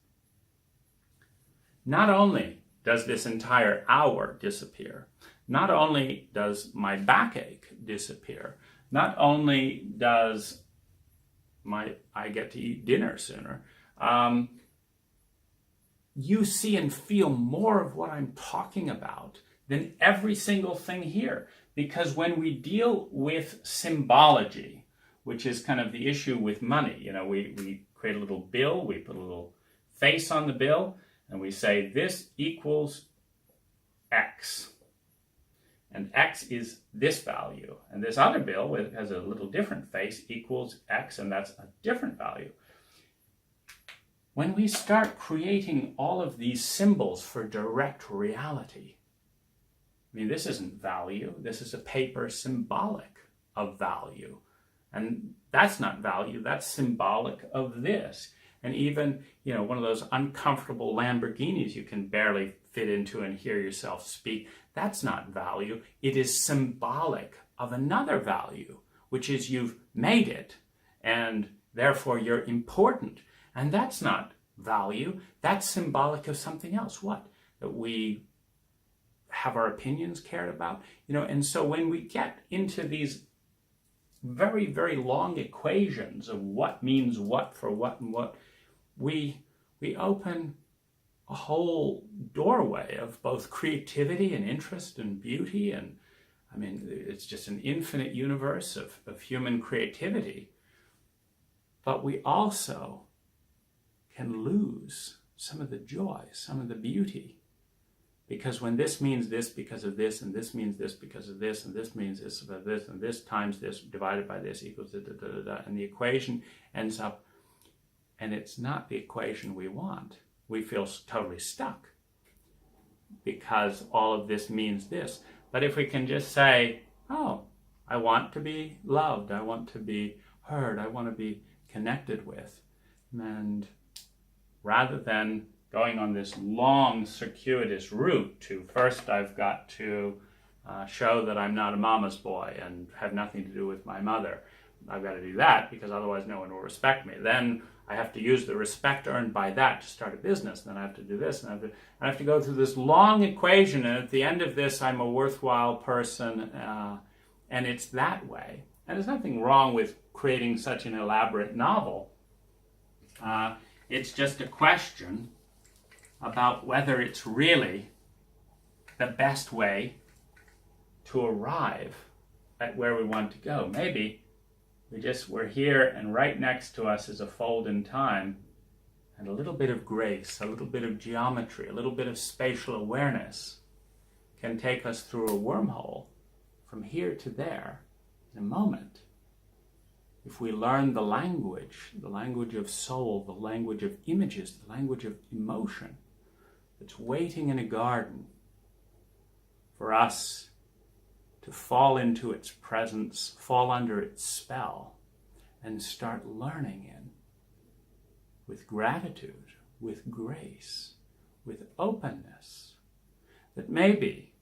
not only does this entire hour disappear, not only does my backache disappear, not only does I get to eat dinner sooner, you see and feel more of what I'm talking about than every single thing here. Because when we deal with symbology, which is kind of the issue with money, we create a little bill, we put a little face on the bill, and we say this equals X. And X is this value. And this other bill, which has a little different face, equals X, and that's a different value. When we start creating all of these symbols for direct reality, this isn't value, this is a paper symbolic of value. And that's not value, that's symbolic of this. And even, one of those uncomfortable Lamborghinis you can barely fit into and hear yourself speak, that's not value. It is symbolic of another value, which is you've made it, and therefore you're important. And that's not value. That's symbolic of something else. What? That we have our opinions cared about. And so when we get into these very, very long equations of what means what for what and what, we open a whole doorway of both creativity and interest and beauty. And it's just an infinite universe of human creativity but we also can lose some of the joy, some of the beauty. Because when this means this because of this, and this means this because of this, and this means this about this, and this times this divided by this equals da, da, da, da, da, and the equation ends up, and it's not the equation we want. We feel totally stuck because all of this means this. But if we can just say, oh, I want to be loved, I want to be heard, I want to be connected with, and rather than going on this long circuitous route to first I've got to show that I'm not a mama's boy and have nothing to do with my mother. I've got to do that because otherwise no one will respect me. Then I have to use the respect earned by that to start a business. Then I have to do this, and I have to go through this long equation, and at the end of this I'm a worthwhile person, and it's that way. And there's nothing wrong with creating such an elaborate novel. It's just a question about whether it's really the best way to arrive at where we want to go. Maybe we're here, and right next to us is a fold in time, and a little bit of grace, a little bit of geometry, a little bit of spatial awareness can take us through a wormhole from here to there in a moment. If we learn the language of soul, the language of images, the language of emotion, that's waiting in a garden for us to fall into its presence, fall under its spell, and start learning in with gratitude, with grace, with openness, that maybe,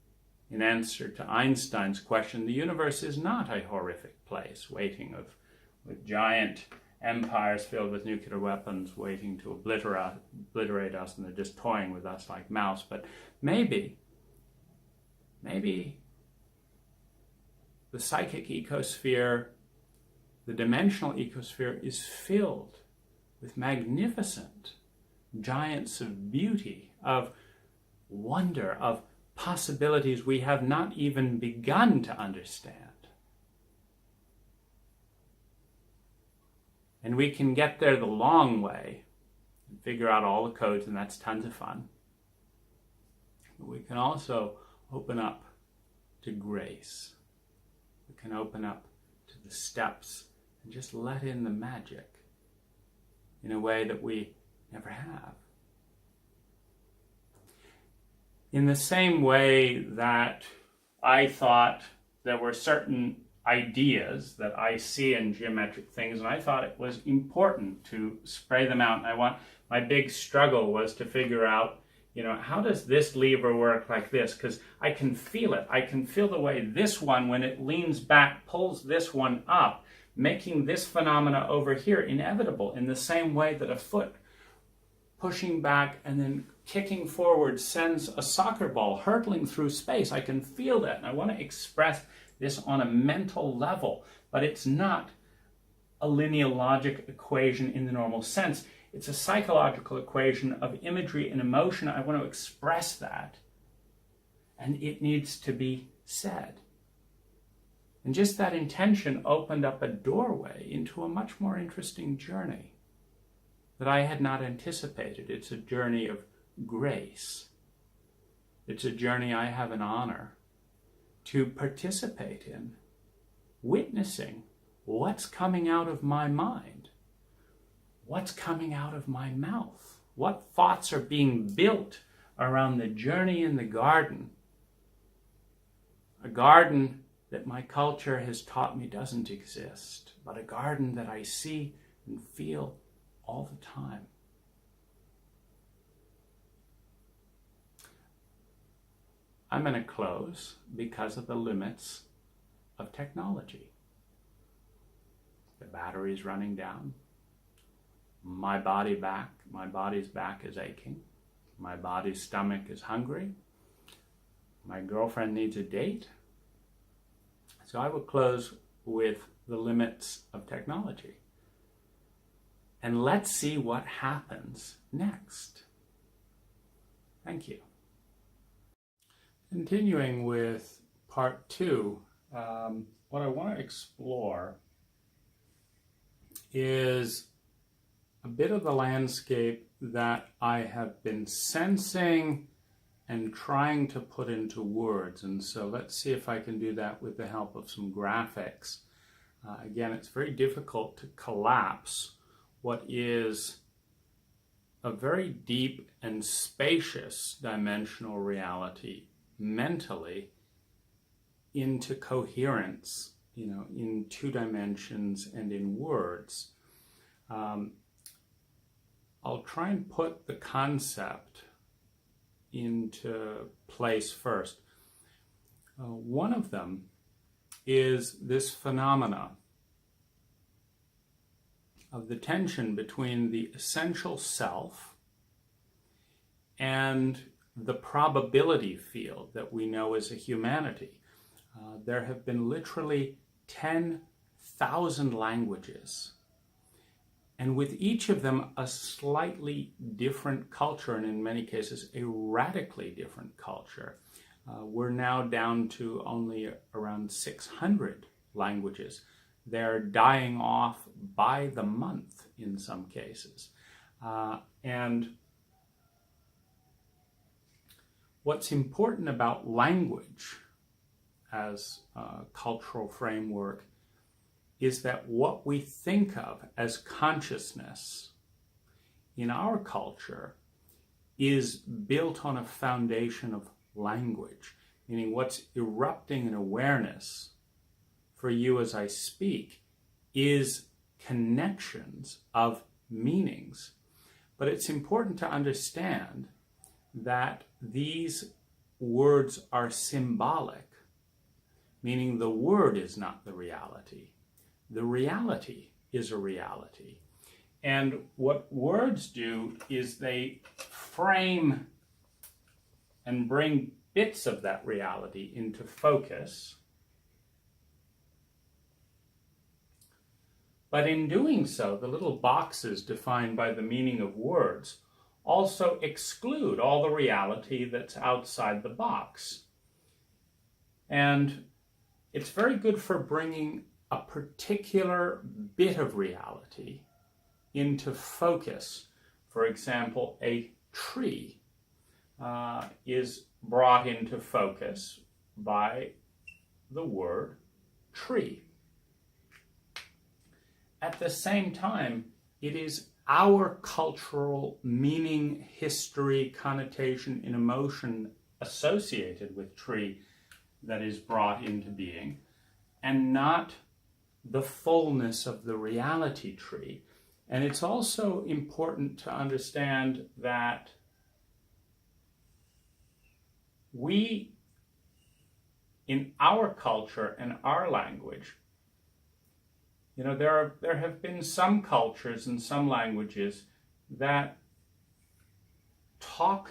in answer to Einstein's question, the universe is not a horrific place waiting with giant empires filled with nuclear weapons waiting to obliterate us, and they're just toying with us like mouse. But maybe the psychic ecosphere, the dimensional ecosphere, is filled with magnificent giants of beauty, of wonder, of possibilities we have not even begun to understand. And we can get there the long way and figure out all the codes, and that's tons of fun. But we can also open up to grace. We can open up to the steps and just let in the magic in a way that we never have. In the same way that I thought there were certain ideas that I see in geometric things, and I thought it was important to spray them out. And my big struggle was to figure out, how does this lever work like this? Because I can feel it. I can feel the way this one, when it leans back, pulls this one up, making this phenomena over here inevitable, in the same way that a foot pushing back and then kicking forward sends a soccer ball hurtling through space. I can feel that, and I want to express this on a mental level, but it's not a linear logic equation in the normal sense. It's a psychological equation of imagery and emotion. I want to express that, and it needs to be said. And just that intention opened up a doorway into a much more interesting journey that I had not anticipated. It's a journey of grace. It's a journey I have an honor to participate in, witnessing what's coming out of my mind, what's coming out of my mouth, what thoughts are being built around the journey in the garden, a garden that my culture has taught me doesn't exist, but a garden that I see and feel all the time. I'm going to close because of the limits of technology. The battery's running down. My body's back is aching. My body's stomach is hungry. My girlfriend needs a date. So I will close with the limits of technology. And let's see what happens next. Thank you. Continuing with part 2, what I want to explore is a bit of the landscape that I have been sensing and trying to put into words. And so let's see if I can do that with the help of some graphics. Again, it's very difficult to collapse what is a very deep and spacious dimensional reality mentally into coherence, in 2 dimensions and in words. I'll try and put the concept into place first. One of them is this phenomena of the tension between the essential self and the probability field that we know as a humanity. There have been literally 10,000 languages, and with each of them a slightly different culture, and in many cases a radically different culture. We're now down to only around 600 languages. They're dying off by the month in some cases. And what's important about language as a cultural framework is that what we think of as consciousness in our culture is built on a foundation of language, meaning what's erupting in awareness for you as I speak is connections of meanings. But it's important to understand that these words are symbolic, meaning the word is not the reality. The reality is a reality. And what words do is they frame and bring bits of that reality into focus. But in doing so, the little boxes defined by the meaning of words also exclude all the reality that's outside the box. And it's very good for bringing a particular bit of reality into focus. For example, a tree is brought into focus by the word tree. At the same time, it is our cultural meaning, history, connotation, and emotion associated with tree that is brought into being, and not the fullness of the reality tree. And it's also important to understand that we, in our culture and our language, there have been some cultures and some languages that talk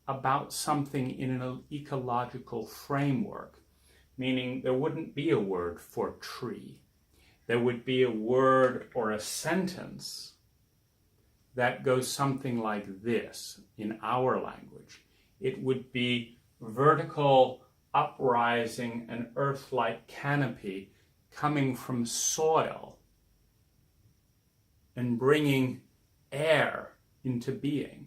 about something in an ecological framework, meaning there wouldn't be a word for tree. There would be a word or a sentence that goes something like this in our language. It would be vertical uprising, an earth-like canopy coming from soil and bringing air into being.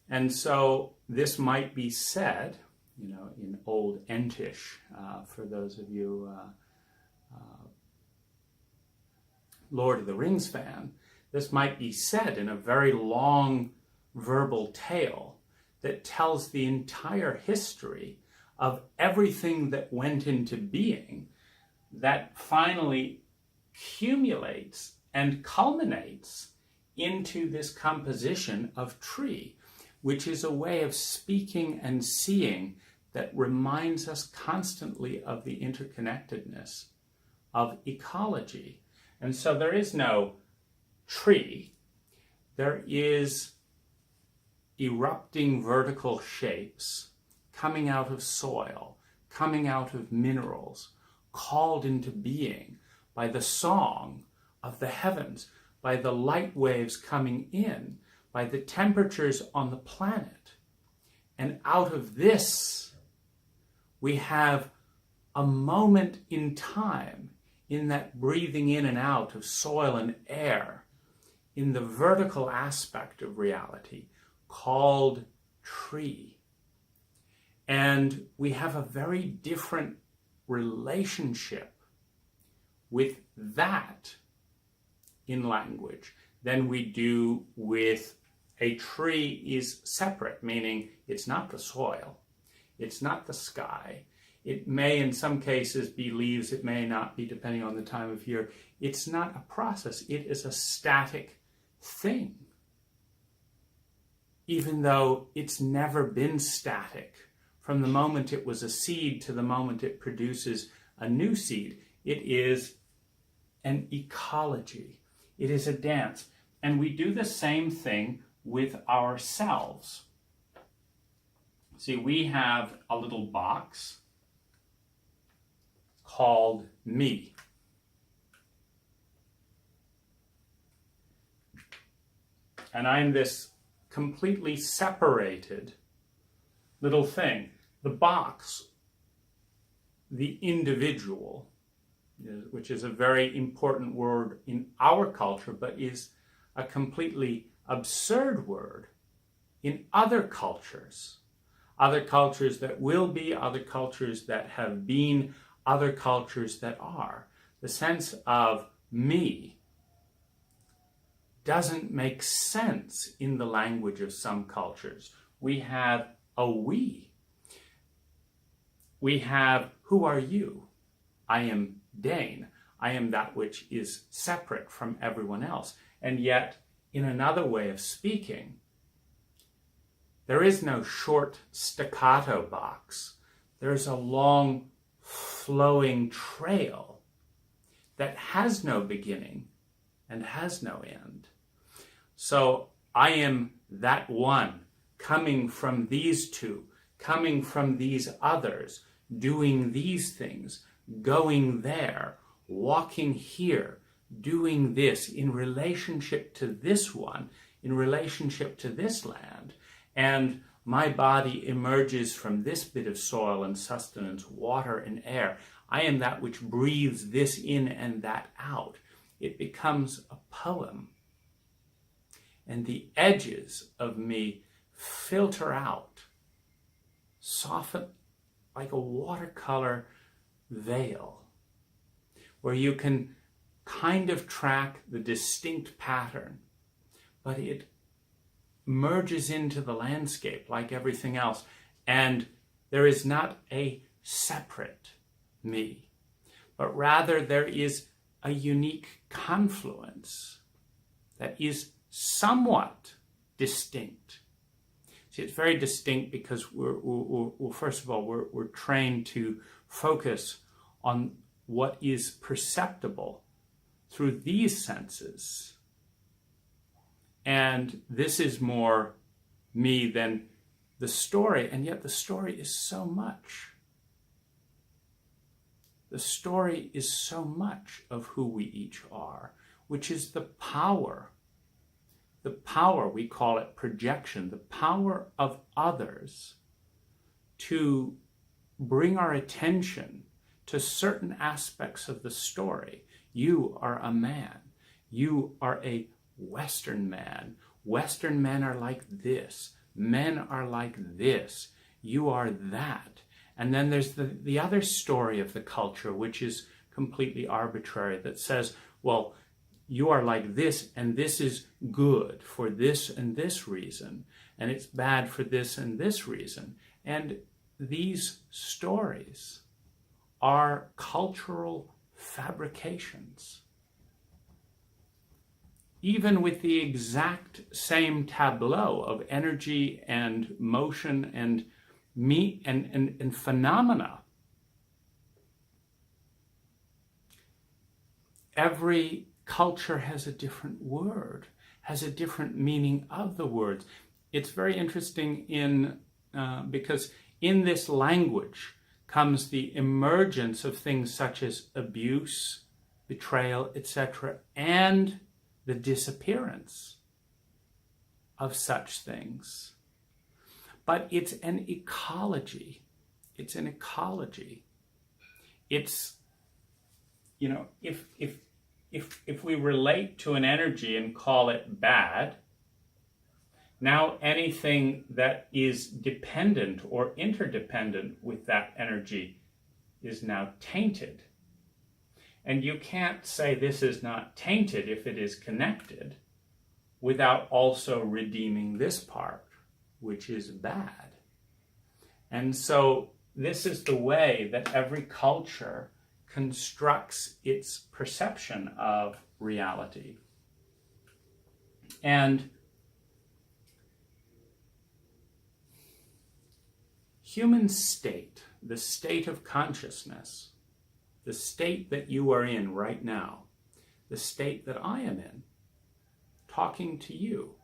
And so this might be said, in Old Entish, for those of you Lord of the Rings fan, this might be said in a very long verbal tale that tells the entire history of everything that went into being that finally accumulates and culminates into this composition of tree, which is a way of speaking and seeing that reminds us constantly of the interconnectedness of ecology. And so there is no tree. There is erupting vertical shapes coming out of soil, coming out of minerals, called into being by the song of the heavens, by the light waves coming in, by the temperatures on the planet. And out of this, we have a moment in time, in that breathing in and out of soil and air, in the vertical aspect of reality called tree. And we have a very different relationship with that in language than we do with a tree is separate, meaning it's not the soil, it's not the sky. It may in some cases be leaves, it may not be depending on the time of year. It's not a process, it is a static thing. Even though it's never been static. From the moment it was a seed to the moment it produces a new seed, it is an ecology. It is a dance. And we do the same thing with ourselves. See, we have a little box called me. And I'm this completely separated little thing. The box, the individual, which is a very important word in our culture, but is a completely absurd word in other cultures that will be, other cultures that have been, other cultures that are. The sense of me doesn't make sense in the language of some cultures. We have a we. We have, who are you? I am Dane. I am that which is separate from everyone else. And yet, in another way of speaking, there is no short staccato box. There's a long flowing trail that has no beginning and has no end. So I am that one coming from these two, coming from these others, doing these things, going there, walking here, doing this in relationship to this one, in relationship to this land. And my body emerges from this bit of soil and sustenance, water and air. I am that which breathes this in and that out. It becomes a poem. And the edges of me filter out, soften like a watercolor veil, where you can kind of track the distinct pattern, but it merges into the landscape like everything else, and there is not a separate me, but rather there is a unique confluence that is somewhat distinct. See, it's very distinct because we're first of all, we're trained to focus on what is perceptible through these senses. And this is more me than the story, and yet the story is so much. The story is so much of who we each are, which is the power, we call it projection, the power of others to bring our attention to certain aspects of the story. You are a man. You are a Western man. Western men are like this. Men are like this. You are that. And then there's the other story of the culture, which is completely arbitrary, that says, well, you are like this, and this is good for this and this reason, and it's bad for this and this reason. And these stories are cultural fabrications. Even with the exact same tableau of energy and motion and and phenomena, every culture has a different word, has a different meaning of the words. It's very interesting because in this language comes the emergence of things such as abuse, betrayal, etc., and the disappearance of such things. But it's an ecology. It's an ecology. It's, if if we relate to an energy and call it bad, now anything that is dependent or interdependent with that energy is now tainted. And you can't say this is not tainted if it is connected without also redeeming this part, which is bad. And so this is the way that every culture constructs its perception of reality. And human state, the state of consciousness, the state that you are in right now, the state that I am in, talking to you,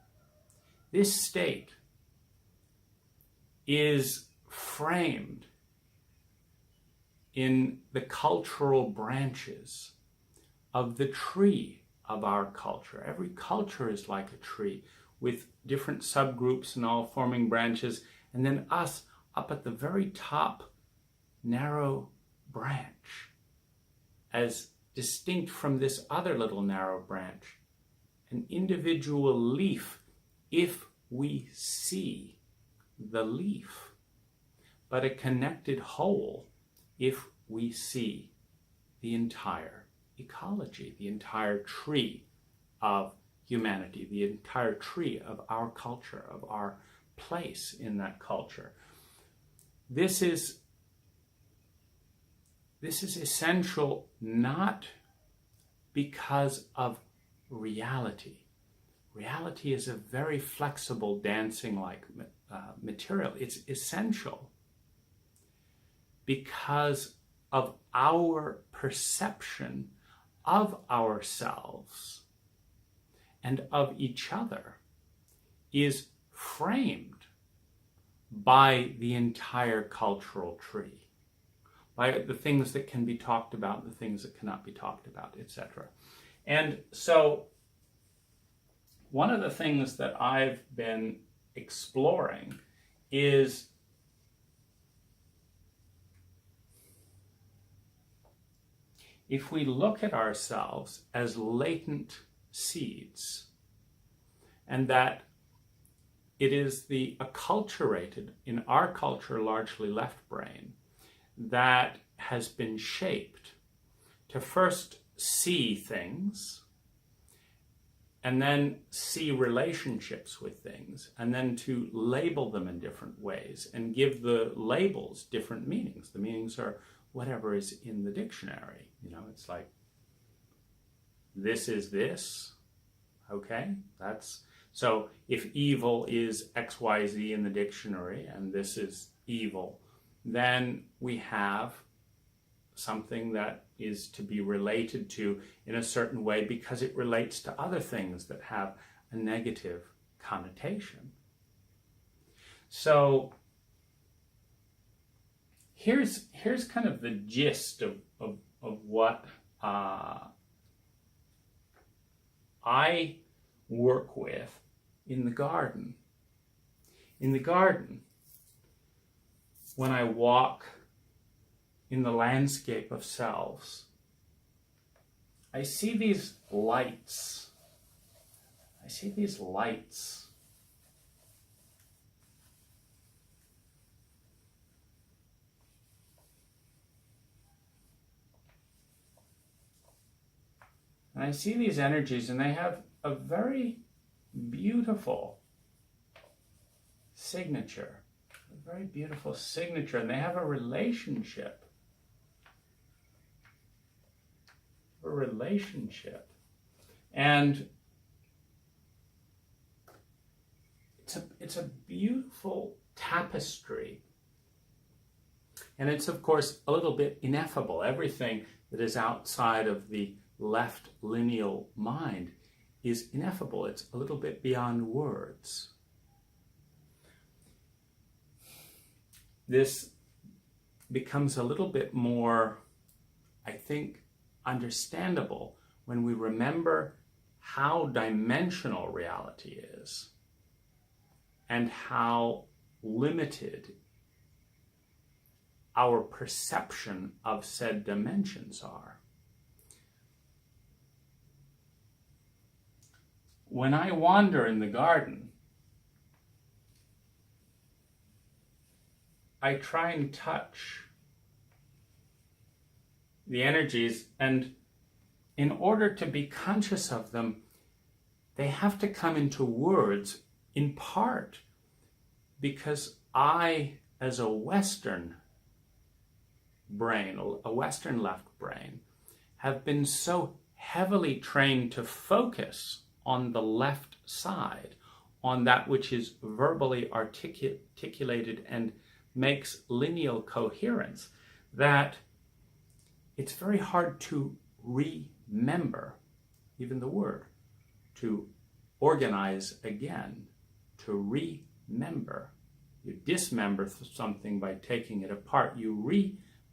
this state is framed in the cultural branches of the tree of our culture. Every culture is like a tree with different subgroups and all forming branches, and then us up at the very top, narrow branch, as distinct from this other little narrow branch, an individual leaf if we see the leaf, but a connected whole if we see the entire ecology, the entire tree of humanity, the entire tree of our culture, of our place in that culture. This is essential not because of reality. Reality is a very flexible, dancing-like material. It's essential because of our perception of ourselves and of each other is framed by the entire cultural tree, by the things that can be talked about and the things that cannot be talked about, etc. And so one of the things that I've been exploring is if we look at ourselves as latent seeds, and that it is the acculturated, in our culture largely left brain, that has been shaped to first see things, and then see relationships with things, and then to label them in different ways and give the labels different meanings. The meanings are whatever is in the dictionary. You know, it's like, this is this, okay? So if evil is XYZ in the dictionary and this is evil, then we have something that is to be related to in a certain way because it relates to other things that have a negative connotation. So here's kind of the gist of what I work with in the garden. In the garden, when I walk in the landscape of selves, I see these lights. I see these lights. And I see these energies, and they have a very beautiful signature. A very beautiful signature, and they have a relationship. And it's a beautiful tapestry. And it's, of course, a little bit ineffable. Everything that is outside of the left lineal mind is ineffable. It's a little bit beyond words. This becomes a little bit more, I think, understandable when we remember how dimensional reality is and how limited our perception of said dimensions are. when I wander in the garden, I try and touch the energies, and in order to be conscious of them, they have to come into words, in part because I, as a Western brain, a Western left brain, have been so heavily trained to focus on the left side, on that which is verbally articulated and makes lineal coherence, that it's very hard to remember even the word, to organize again, to remember. You dismember something by taking it apart. You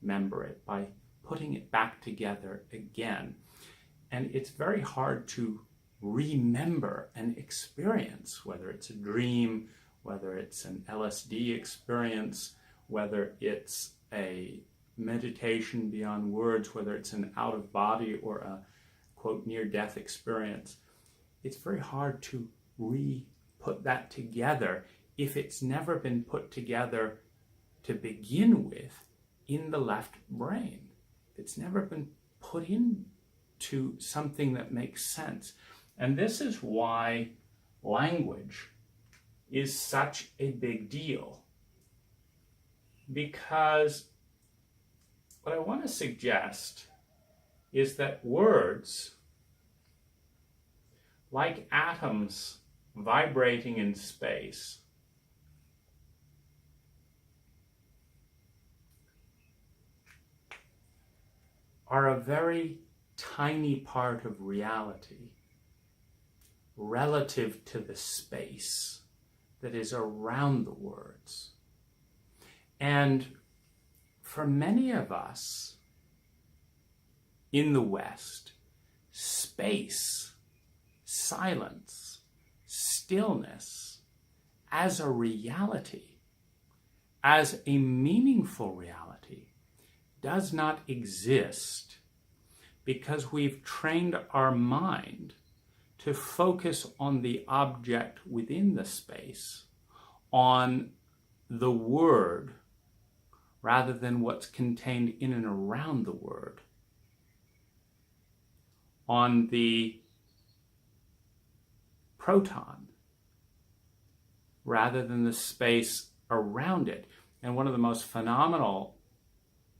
remember it by putting it back together again. And it's very hard to remember an experience, whether it's a dream, whether it's an LSD experience, whether it's a meditation beyond words, whether it's an out-of-body or a, quote, near-death experience. It's very hard to put that together if it's never been put together to begin with in the left brain. It's never been put into something that makes sense. And this is why language is such a big deal. Because what I want to suggest is that words, like atoms vibrating in space, are a very tiny part of reality relative to the space that is around the words. And for many of us in the West, space, silence, stillness, as a reality, as a meaningful reality, does not exist because we've trained our mind to focus on the object within the space, on the word, rather than what's contained in and around the word, on the proton, rather than the space around it. And one of the most phenomenal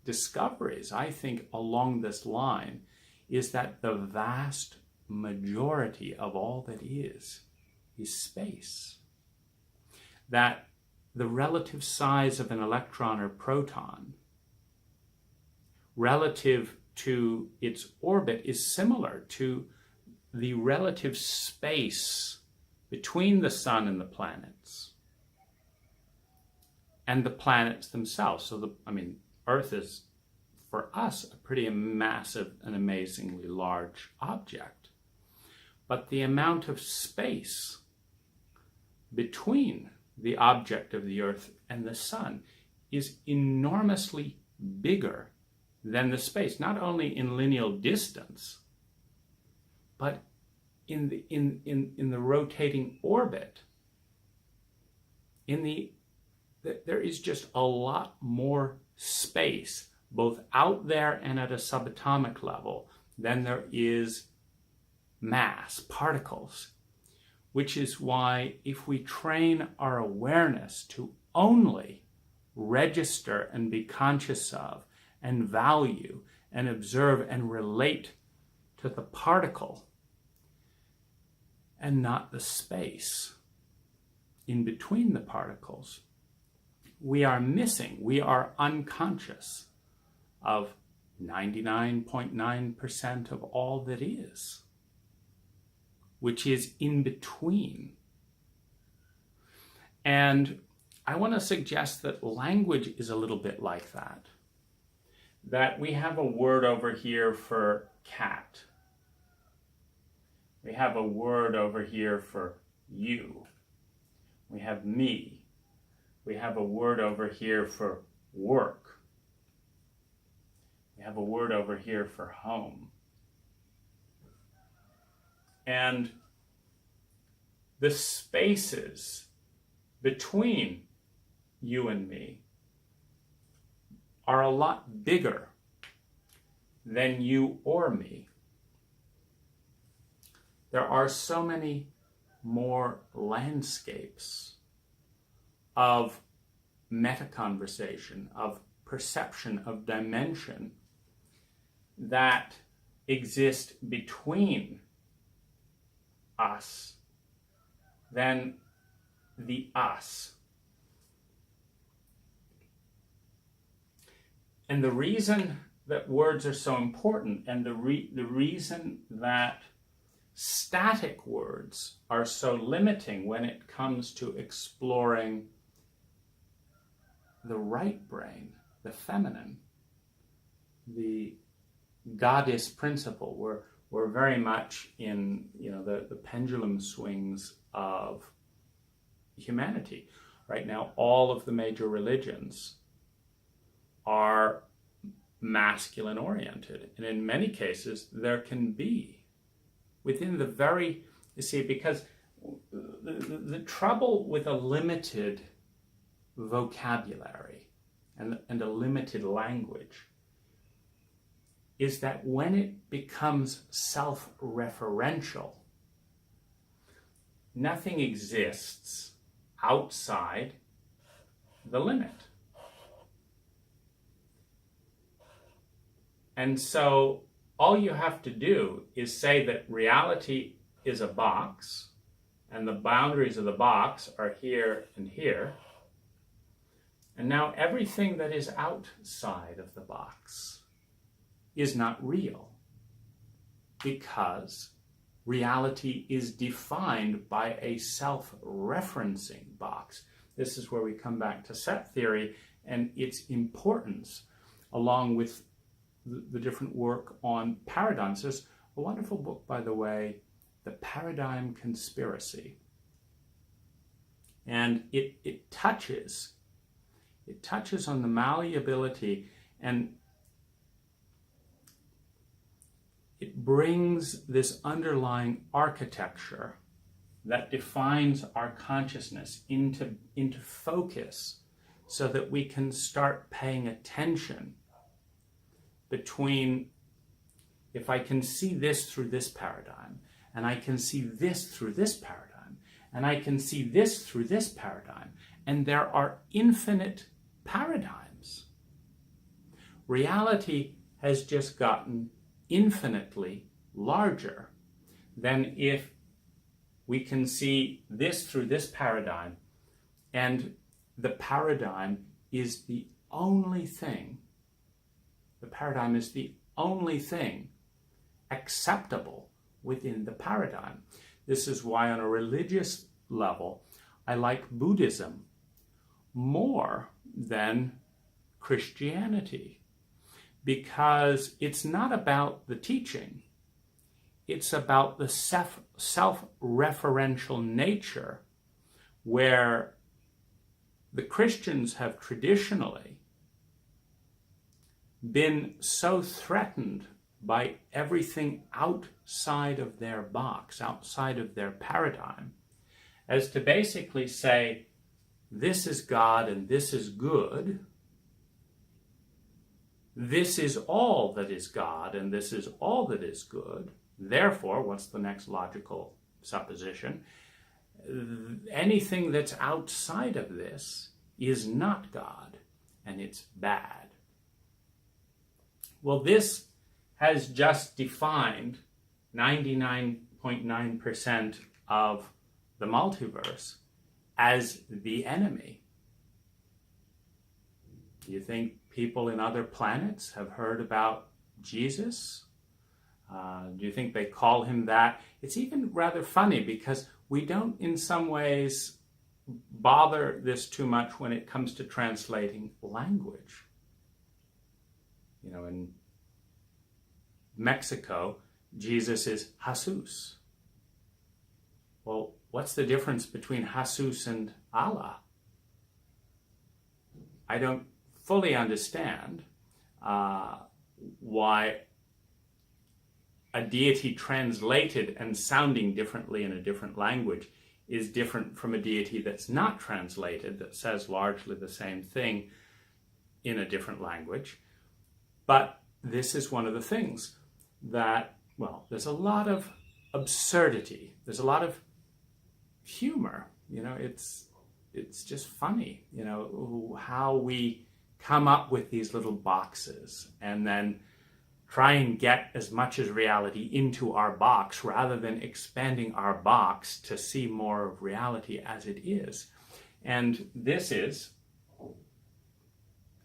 discoveries, I think, along this line is that the vast majority of all that is space. That the relative size of an electron or proton relative to its orbit is similar to the relative space between the sun and the planets and the planets themselves. So Earth is, for us, a pretty massive and amazingly large object. But the amount of space between the object of the Earth and the sun is enormously bigger than the space, not only in lineal distance, but in the rotating orbit. There is just a lot more space, both out there and at a subatomic level, than there is mass, particles. Which is why if we train our awareness to only register and be conscious of and value and observe and relate to the particle and not the space in between the particles, we are unconscious of 99.9% of all that is, which is in between. And I want to suggest that language is a little bit like that. That we have a word over here for cat. We have a word over here for you. We have me. We have a word over here for work. We have a word over here for home. And the spaces between you and me are a lot bigger than you or me. There are so many more landscapes of meta-conversation, of perception, of dimension that exist between us than the us. And the reason that words are so important, and the reason that static words are so limiting when it comes to exploring the right brain, the feminine, the goddess principle. We're very much in the pendulum swings of humanity. Right now, all of the major religions are masculine oriented. And in many cases, there can be within the very, you see, because the trouble with a limited vocabulary and a limited language is that when it becomes self-referential, nothing exists outside the limit. And so all you have to do is say that reality is a box, and the boundaries of the box are here and here. And now everything that is outside of the box is not real, because reality is defined by a self-referencing box. This is where we come back to set theory and its importance, along with the different work on paradigms. There's a wonderful book, by the way, The Paradigm Conspiracy. And it touches on the malleability, and it brings this underlying architecture that defines our consciousness into focus, so that we can start paying attention between, if I can see this through this paradigm, and I can see this through this paradigm, and I can see this through this paradigm, and there are infinite paradigms. Reality has just gotten infinitely larger than if we can see this through this paradigm, and the paradigm is the only thing, acceptable within the paradigm. This is why on a religious level, I like Buddhism more than Christianity, because it's not about the teaching. It's about the self-referential nature, where the Christians have traditionally been so threatened by everything outside of their box, outside of their paradigm, as to basically say, this is God and this is good. This is all that is God and this is all that is good. Therefore, what's the next logical supposition? Anything that's outside of this is not God, and it's bad. Well, this has just defined 99.9% of the multiverse as the enemy. Do you think people in other planets have heard about Jesus? Do you think they call him that? It's even rather funny, because we don't in some ways bother this too much when it comes to translating language. In Mexico, Jesus is Jesus. Well, what's the difference between Jesus and Allah? I don't fully understand why a deity translated and sounding differently in a different language is different from a deity that's not translated, that says largely the same thing in a different language. But this is one of the things that, well, there's a lot of absurdity. There's a lot of humor. You know, it's just funny, you know, how we come up with these little boxes and then try and get as much as reality into our box rather than expanding our box to see more of reality as it is. And this is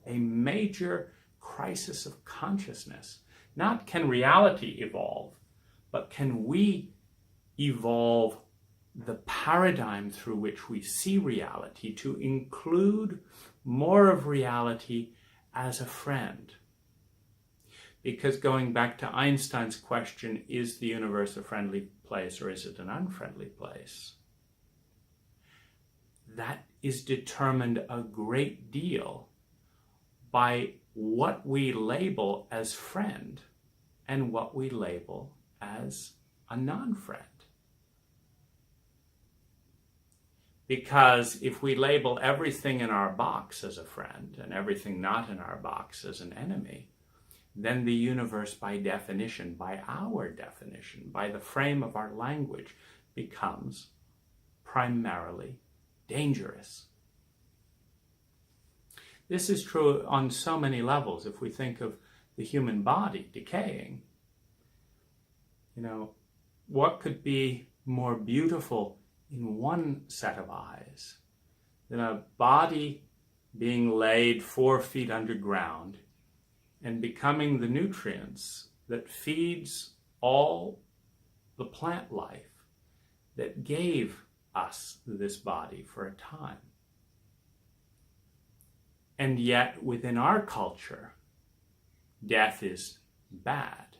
a major crisis of consciousness. Not can reality evolve, but can we evolve the paradigm through which we see reality to include more of reality as a friend. Because going back to Einstein's question, is the universe a friendly place or is it an unfriendly place? That is determined a great deal by what we label as friend and what we label as a non-friend. Because if we label everything in our box as a friend and everything not in our box as an enemy, then the universe, by definition, by our definition, by the frame of our language, becomes primarily dangerous. This is true on so many levels. If we think of the human body decaying, you know, what could be more beautiful in one set of eyes than a body being laid 4 feet underground and becoming the nutrients that feeds all the plant life that gave us this body for a time. And yet within our culture, death is bad.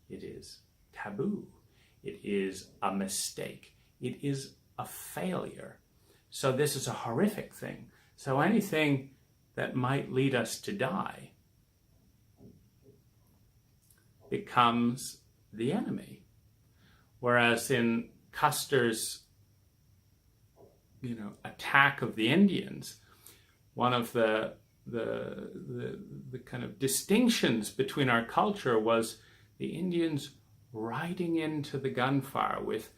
It is taboo. It is a mistake. It is a failure. So this is a horrific thing. So anything that might lead us to die becomes the enemy. Whereas in Custer's, attack of the Indians, one of the kind of distinctions between our culture was the Indians riding into the gunfire with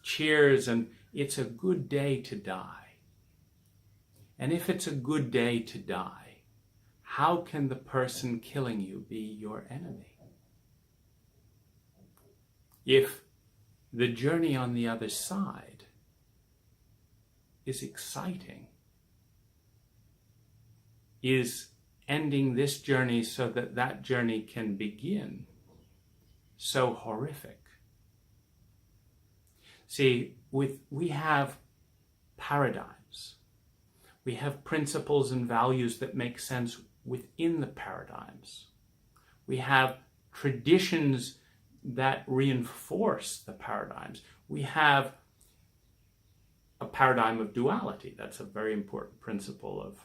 cheers and it's a good day to die. And if it's a good day to die, how can the person killing you be your enemy? If the journey on the other side is exciting, is ending this journey so that that journey can begin, so horrific. See, we have paradigms. We have principles and values that make sense within the paradigms. We have traditions that reinforce the paradigms. We have a paradigm of duality. That's a very important principle of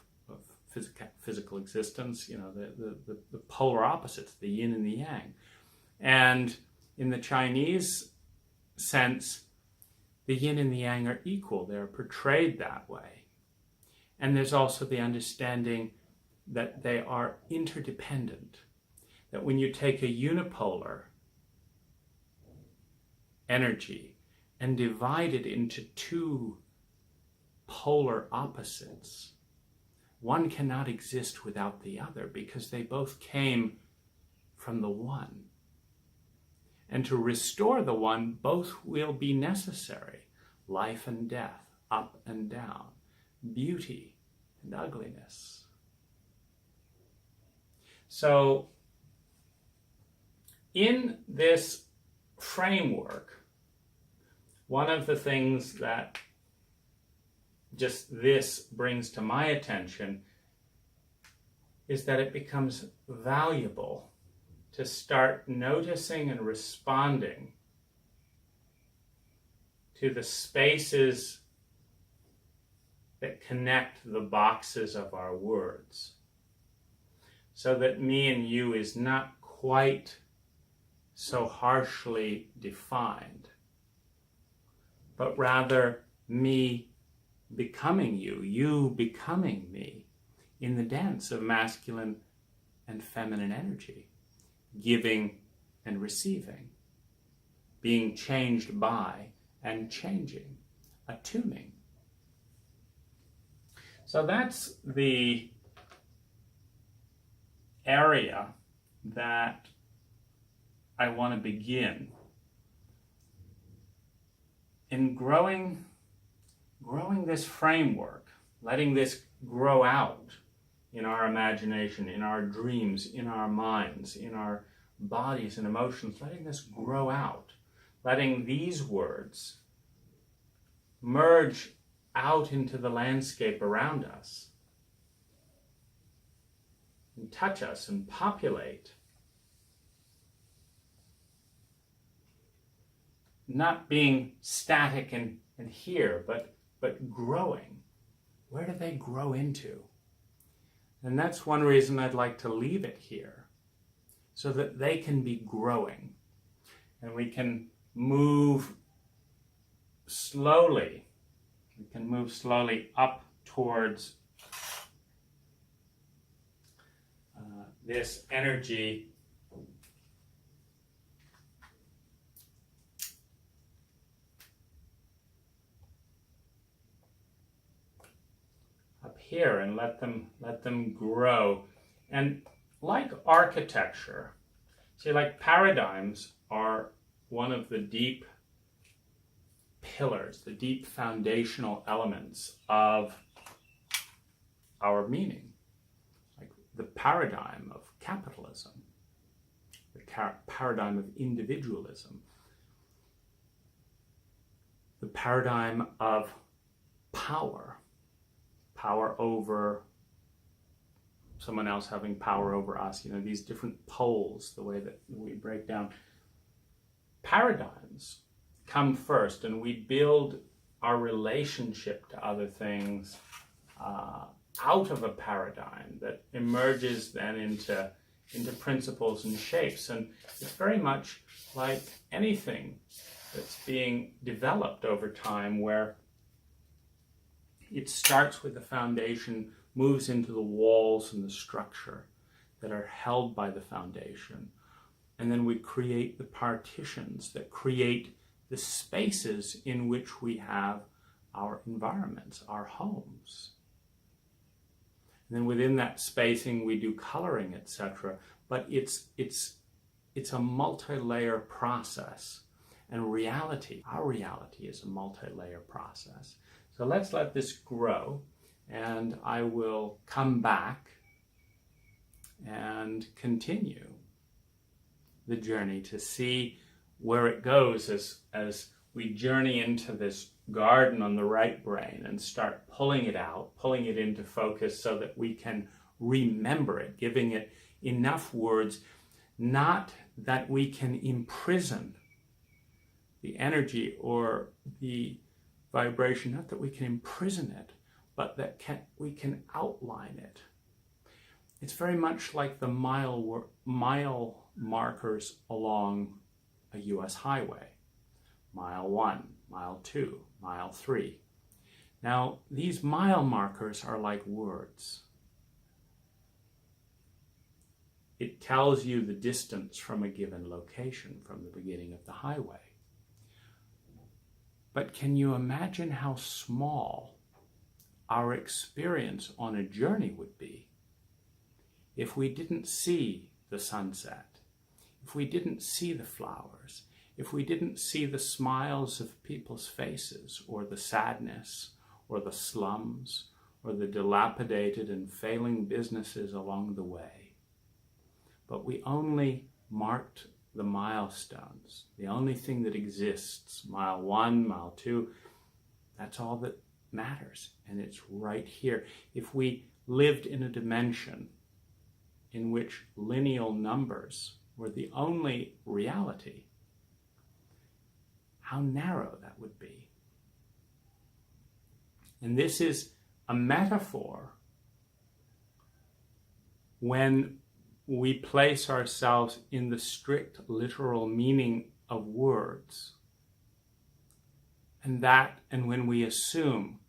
physical existence, the polar opposites, the yin and the yang. And in the Chinese sense, the yin and the yang are equal. They're portrayed that way. And there's also the understanding that they are interdependent. That when you take a unipolar energy and divide it into two polar opposites, one cannot exist without the other because they both came from the one. And to restore the one, both will be necessary. Life and death, up and down, beauty and ugliness. So, in this framework, one of the things that just this brings to my attention is that it becomes valuable to start noticing and responding to the spaces that connect the boxes of our words, so that me and you is not quite so harshly defined, but rather me becoming you, you becoming me, in the dance of masculine and feminine energy, giving and receiving, being changed by and changing, attuning. So that's the area that I want to begin in growing this framework, letting this grow out in our imagination, in our dreams, in our minds, in our bodies and emotions, letting this grow out, letting these words merge out into the landscape around us and touch us and populate. Not being static and here, but growing. Where do they grow into? And that's one reason I'd like to leave it here, so that they can be growing. And we can move slowly. We can move slowly up towards this energy up here, and let them grow. And like architecture, see, like paradigms are one of the deep pillars, the deep foundational elements of our meaning. Like the paradigm of capitalism, the paradigm of individualism, the paradigm of power over someone else having power over us, these different poles, the way that we break down. Paradigms come first, and we build our relationship to other things out of a paradigm that emerges then into principles and shapes. And it's very much like anything that's being developed over time, where it starts with the foundation, moves into the walls and the structure that are held by the foundation. And then we create the partitions that create the spaces in which we have our environments, our homes. And then within that spacing, we do coloring, etc. But it's a multi-layer process. And reality, our reality, is a multi-layer process. So let's let this grow, and I will come back and continue the journey to see where it goes as we journey into this garden on the right brain and start pulling it out, pulling it into focus so that we can remember it, giving it enough words, not that we can imprison the energy or the vibration, not that we can imprison it, but that we can outline it. It's very much like the mile markers along a U.S. highway. Mile 1, mile 2, mile 3. Now, these mile markers are like words. It tells you the distance from a given location from the beginning of the highway. But can you imagine how small our experience on a journey would be if we didn't see the sunset, if we didn't see the flowers, if we didn't see the smiles of people's faces, or the sadness, or the slums, or the dilapidated and failing businesses along the way? But we only marked the milestones, the only thing that exists, mile 1, mile 2, that's all that matters, and it's right here. If we lived in a dimension in which lineal numbers were the only reality, how narrow that would be. And this is a metaphor when we place ourselves in the strict literal meaning of words And when we assume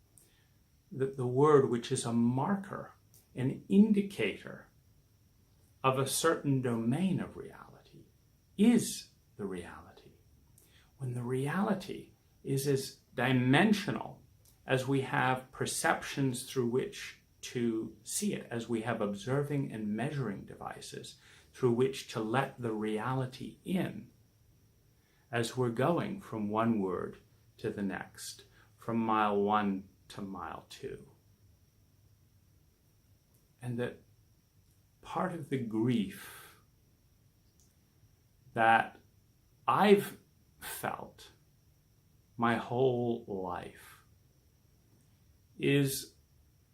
that the word, which is a marker, an indicator of a certain domain of reality, is the reality, when the reality is as dimensional as we have perceptions through which to see it, as we have observing and measuring devices through which to let the reality in, as we're going from one word to the next, from mile 1 to mile 2. And that part of the grief that I've felt my whole life is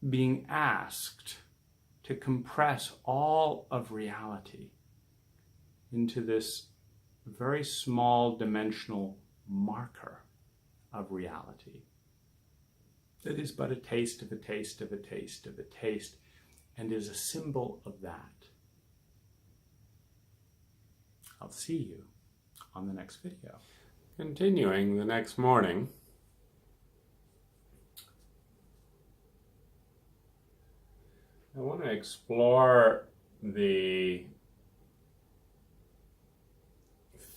being asked to compress all of reality into this very small dimensional marker of reality that is but a taste of a taste of a taste of a taste, and is a symbol of that. I'll see you on the next video. Continuing the next morning, I want to explore the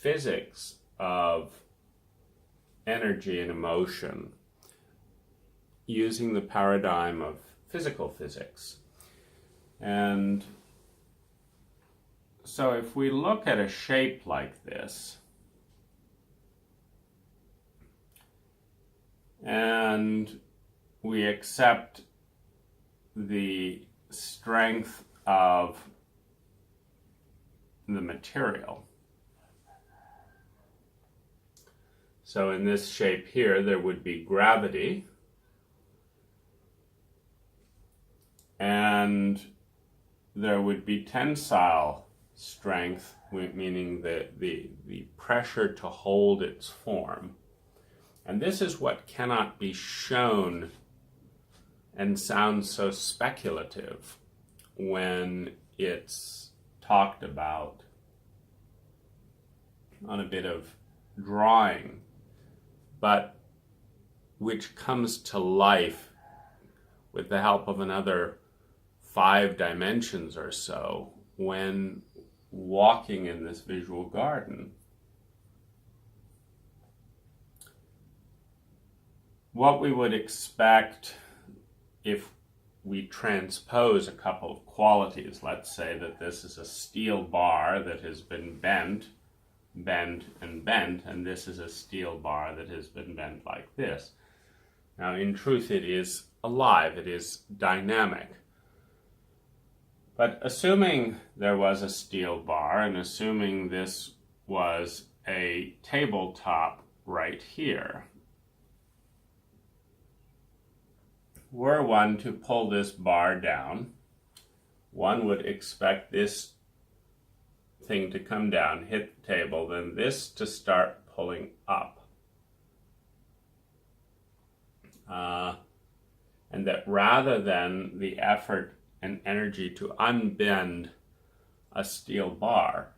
physics of energy and emotion using the paradigm of physical physics. And so if we look at a shape like this, and we accept the strength of the material. So in this shape here, there would be gravity, and there would be tensile strength, meaning the pressure to hold its form. And this is what cannot be shown and sounds so speculative when it's talked about on a bit of drawing, but which comes to life with the help of another 5 dimensions or so when walking in this visual garden. What we would expect if we transpose a couple of qualities, let's say that this is a steel bar that has been bent, and this is a steel bar that has been bent like this. Now, in truth, it is alive, it is dynamic. But assuming there was a steel bar, and assuming this was a tabletop right here, were one to pull this bar down, one would expect this thing to come down, hit the table, then this to start pulling up. And that rather than the effort and energy to unbend a steel bar,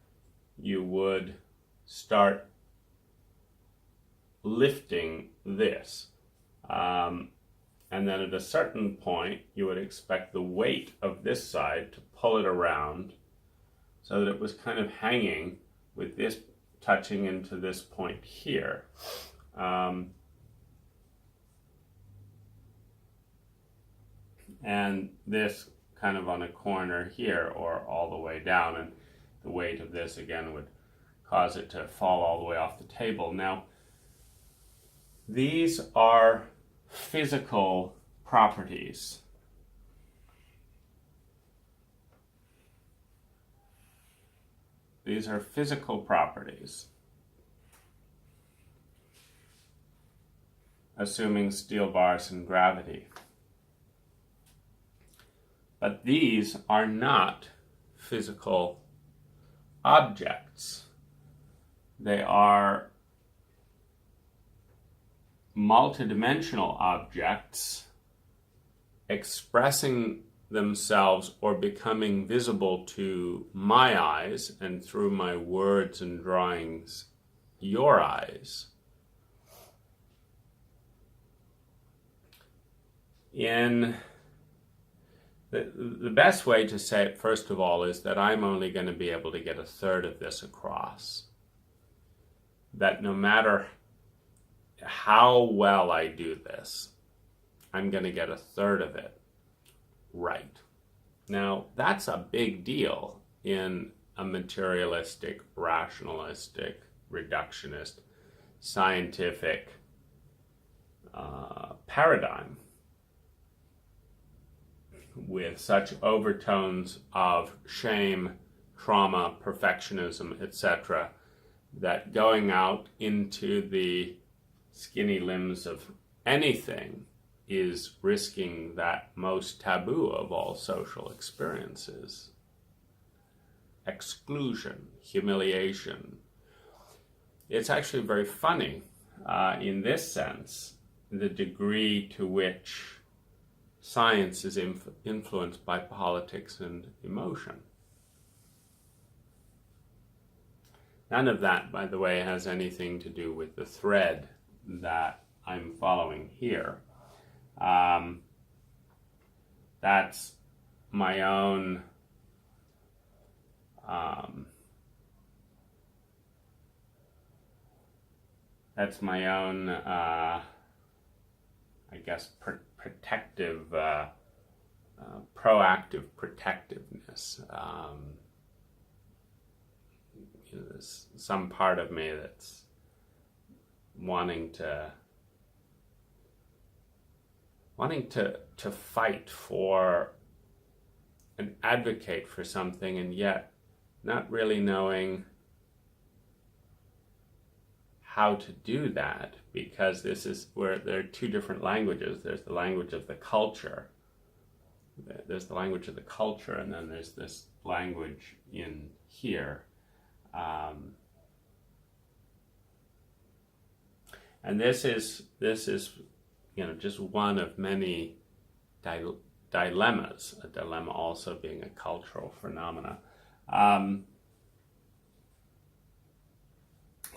you would start lifting this. And then at a certain point, you would expect the weight of this side to pull it around so that it was kind of hanging with this touching into this point here. And this kind of on a corner here or all the way down, and the weight of this again would cause it to fall all the way off the table. Now, these are physical properties. These are physical properties, assuming steel bars and gravity. But these are not physical objects. They are multidimensional objects expressing themselves or becoming visible to my eyes, and through my words and drawings, your eyes, In the best way to say it, first of all, is that I'm only going to be able to get a third of this across. That no matter how well I do this, I'm going to get a third of it right. Now, that's a big deal in a materialistic, rationalistic, reductionist, scientific paradigm with such overtones of shame, trauma, perfectionism, etc., that going out into the skinny limbs of anything is risking that most taboo of all social experiences: exclusion, humiliation. It's actually very funny in this sense, the degree to which science is influenced by politics and emotion. None of that, by the way, has anything to do with the thread that I'm following here. That's my own I guess, protective, proactive protectiveness. There's some part of me that's wanting to fight for and advocate for something, and yet not really knowing how to do that, because this is where there are two different languages. There's the language of the culture. There's the language of the culture, and then there's this language in here. And this is just one of many dilemmas. A dilemma also being a cultural phenomena.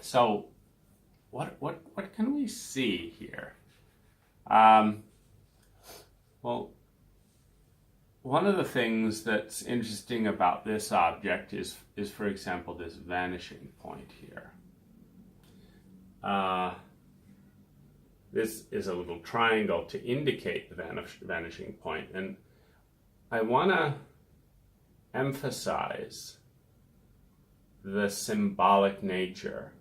So, what can we see here? Well, one of the things that's interesting about this object is for example, this vanishing point here. This is a little triangle to indicate the vanishing point, and I want to emphasize the symbolic nature.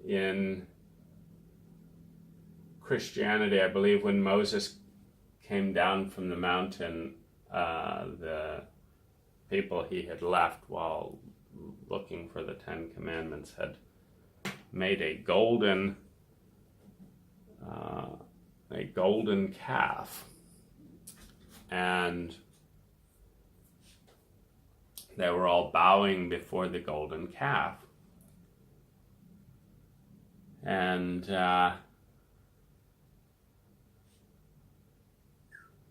In Christianity, I believe when Moses came down from the mountain, the people he had left while looking for the Ten Commandments had made a golden calf, and they were all bowing before the golden calf. And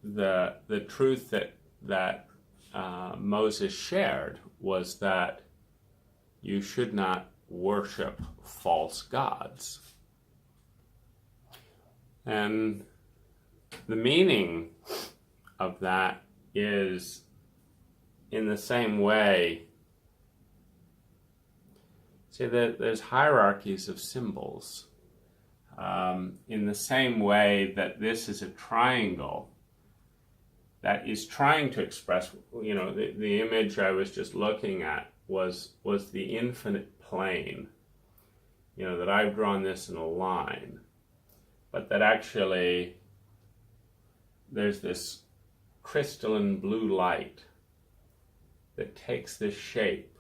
the truth that Moses shared was that you should not worship false gods. And the meaning of that is, in the same way, say that there's hierarchies of symbols. In the same way that this is a triangle that is trying to express, the image I was just looking at was the infinite plane. That I've drawn this in a line, but that actually there's this crystalline blue light that takes this shape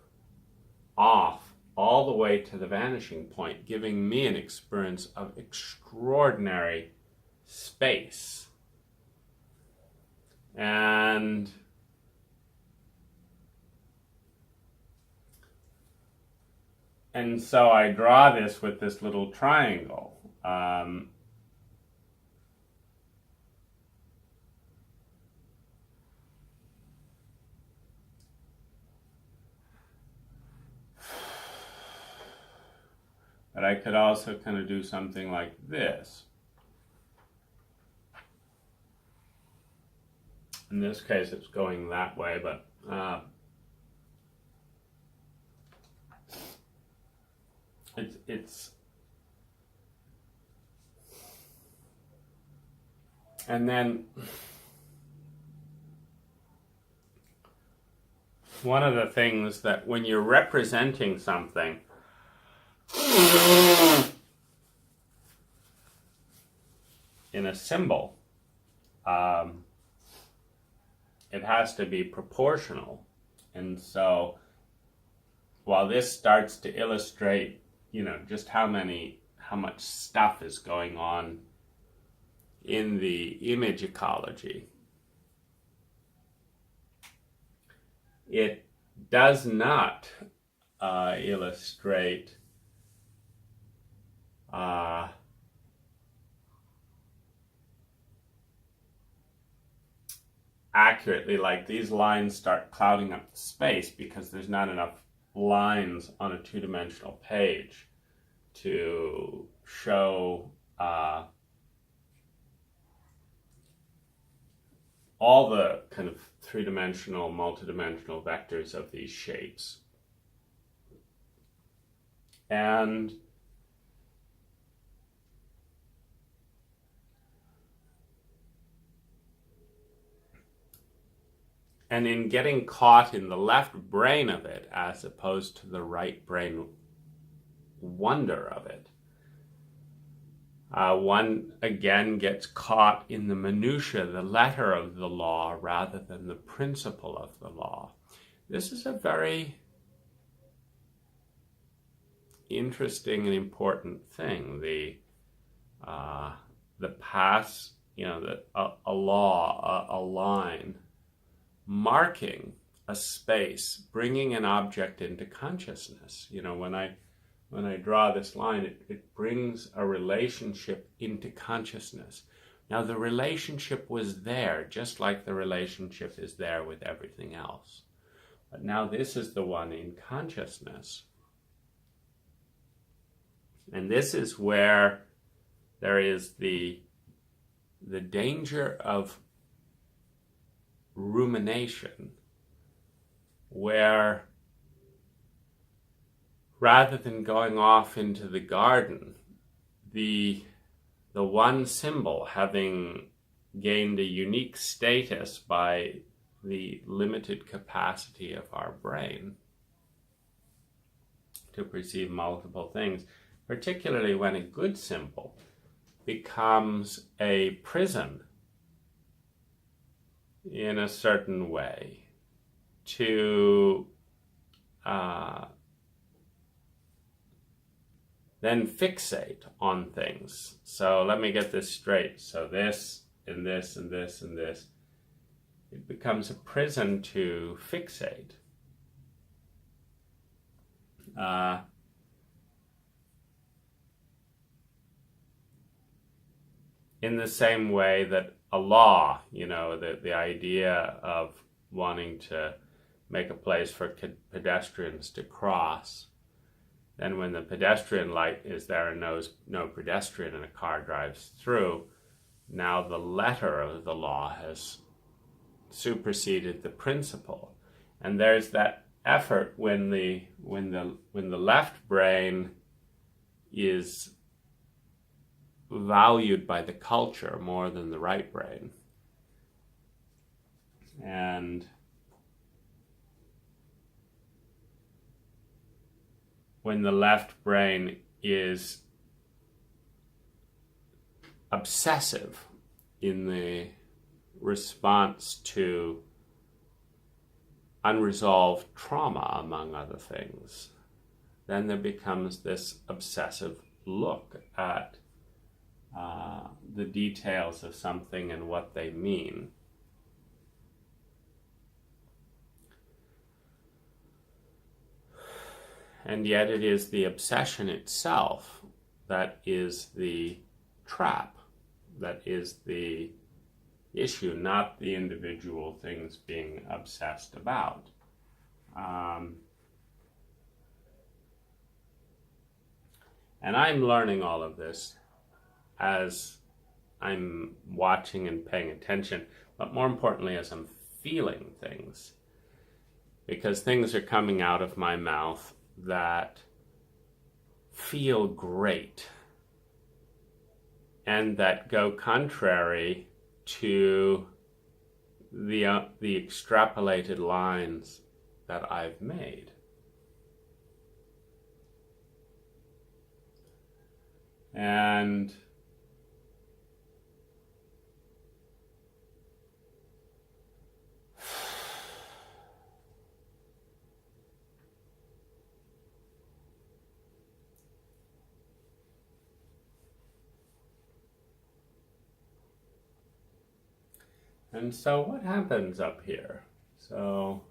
off all the way to the vanishing point, giving me an experience of extraordinary space. And so I draw this with this little triangle. But I could also kind of do something like this. In this case, it's going that way, but it's and then one of the things that when you're representing something, in a symbol, it has to be proportional. And so while this starts to illustrate, just how much stuff is going on in the image ecology, it does not illustrate accurately. Like, these lines start clouding up the space because there's not enough lines on a two-dimensional page to show all the kind of three-dimensional, multidimensional vectors of these shapes. And in getting caught in the left brain of it as opposed to the right brain wonder of it, one again gets caught in the minutiae, the letter of the law, rather than the principle of the law. This is a very interesting and important thing. The pass, a law, a line, marking a space, bringing an object into consciousness. When I draw this line, it brings a relationship into consciousness. Now, the relationship was there, just like the relationship is there with everything else. But now this is the one in consciousness. And this is where there is the danger of rumination, where rather than going off into the garden, the one symbol, having gained a unique status by the limited capacity of our brain to perceive multiple things, particularly when a good symbol becomes a prison in a certain way to then fixate on things. So let me get this straight. So this and this and this and this, it becomes a prison to fixate. In the same way that a law, the idea of wanting to make a place for pedestrians to cross, then when the pedestrian light is there and no pedestrian and a car drives through, now the letter of the law has superseded the principle. And there's that effort when the left brain is valued by the culture more than the right brain. And when the left brain is obsessive in the response to unresolved trauma, among other things, then there becomes this obsessive look at the details of something and what they mean. And yet it is the obsession itself that is the trap, that is the issue, not the individual things being obsessed about. And I'm learning all of this as I'm watching and paying attention, but more importantly, as I'm feeling things. Because things are coming out of my mouth that feel great and that go contrary to the extrapolated lines that I've made. And so what happens up here? So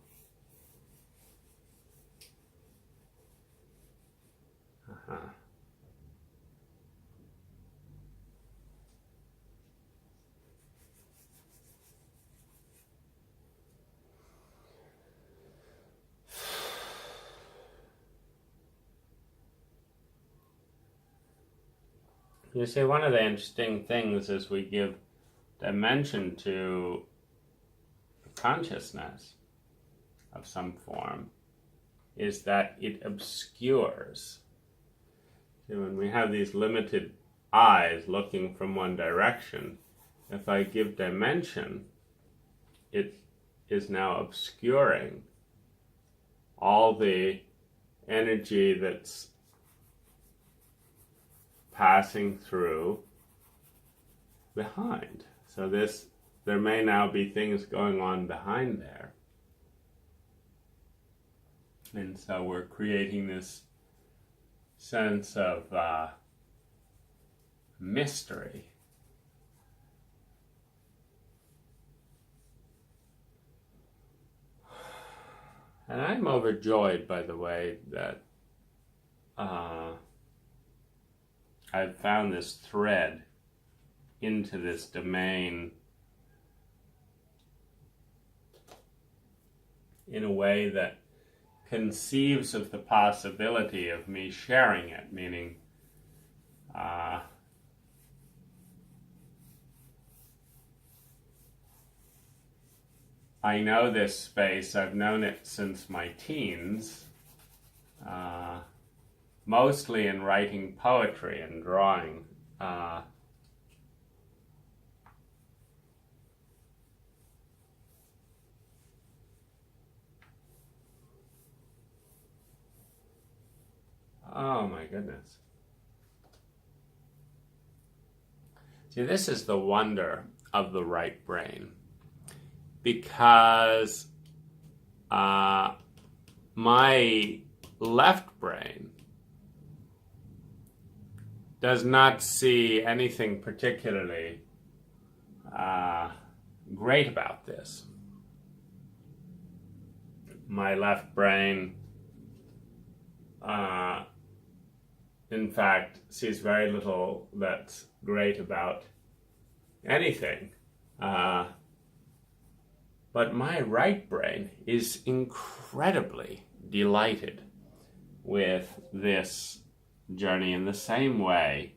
you see, one of the interesting things is we give dimension to consciousness of some form is that it obscures. So when we have these limited eyes looking from one direction, if I give dimension, it is now obscuring all the energy that's passing through behind. So there may now be things going on behind there. And so we're creating this sense of mystery. And I'm overjoyed, by the way, that I've found this thread into this domain in a way that conceives of the possibility of me sharing it, meaning I know this space, I've known it since my teens, mostly in writing poetry and drawing. Oh my goodness. See, this is the wonder of the right brain, because my left brain does not see anything particularly great about this. My left brain, in fact, sees very little that's great about anything. But my right brain is incredibly delighted with this journey in the same way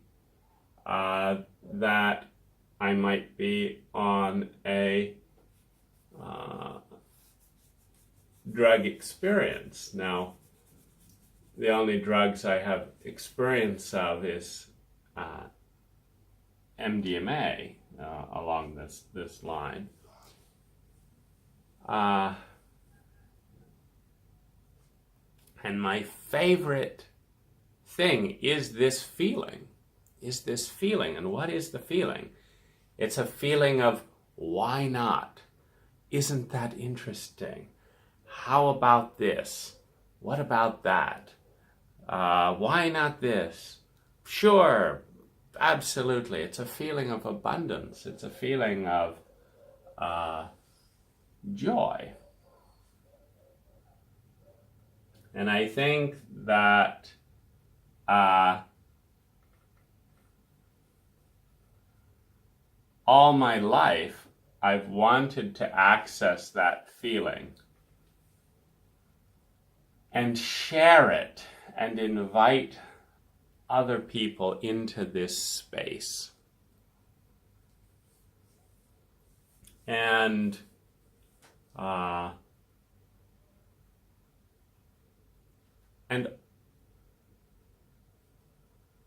that I might be on a drug experience. Now, the only drugs I have experience of is MDMA along this line. And my favorite thing is this feeling. And what is the feeling? It's a feeling of, why not? Isn't that interesting? How about this? What about that? Why not this? Sure, absolutely. It's a feeling of abundance. It's a feeling of joy. And I think that all my life I've wanted to access that feeling and share it and invite other people into this space. And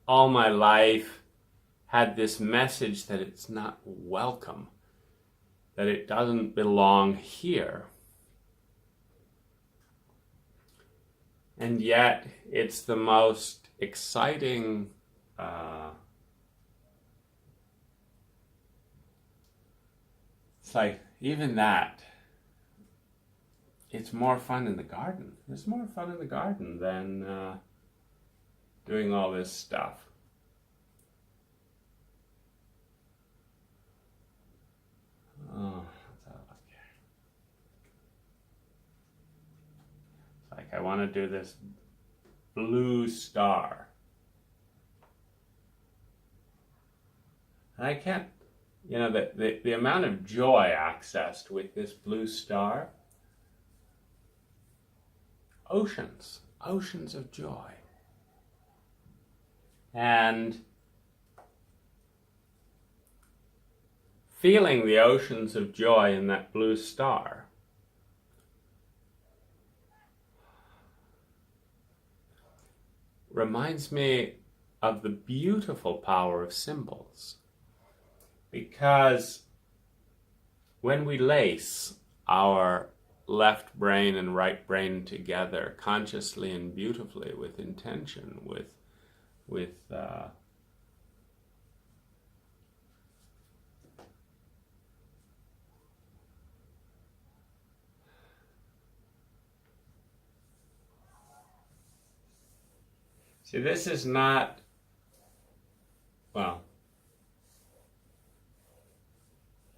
all my life had this message that it's not welcome, that it doesn't belong here. And yet it's the most exciting it's like even that, it's more fun in the garden. It's more fun in the garden than doing all this stuff. Oh, let's have a look here. It's like I want to do this blue star. And I can't, you know, the amount of joy accessed with this blue star, oceans of joy. And feeling the oceans of joy in that blue star reminds me of the beautiful power of symbols. Because when we lace our left brain and right brain together consciously and beautifully with intention, with see, this is not, well,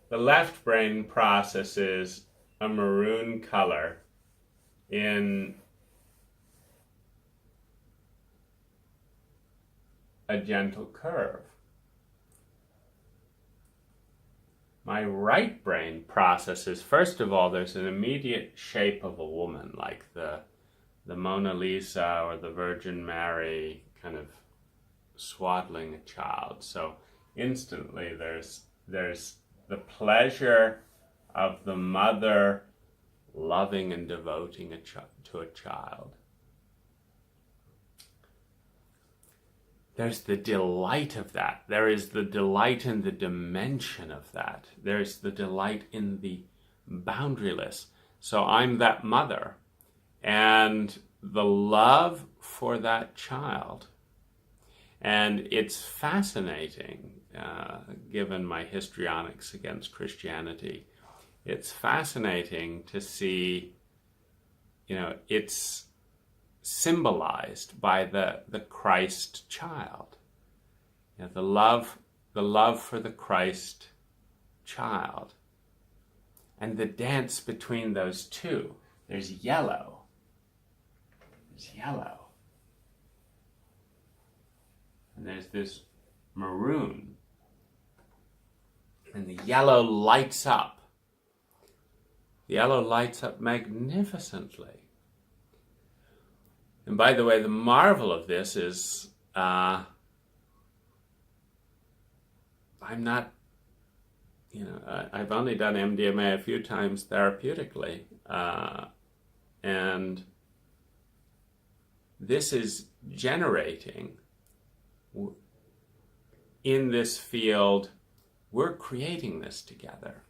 the left brain processes a maroon color in a gentle curve. My right brain processes, first of all, there's an immediate shape of a woman, like the Mona Lisa or the Virgin Mary kind of swaddling a child. So instantly there's the pleasure of the mother loving and devoting to a child. There's the delight of that. There is the delight in the dimension of that. There's the delight in the boundaryless. So I'm that mother, and the love for that child. And it's fascinating, given my histrionics against Christianity, it's fascinating to see, you know, it's symbolized by the Christ child. You know, the love for the Christ child. And the dance between those two. There's yellow. There's yellow. And there's this maroon. And the yellow lights up. The yellow lights up magnificently. And by the way, the marvel of this is I'm not, you know, I've only done MDMA a few times therapeutically. And this is generating in this field, we're creating this together.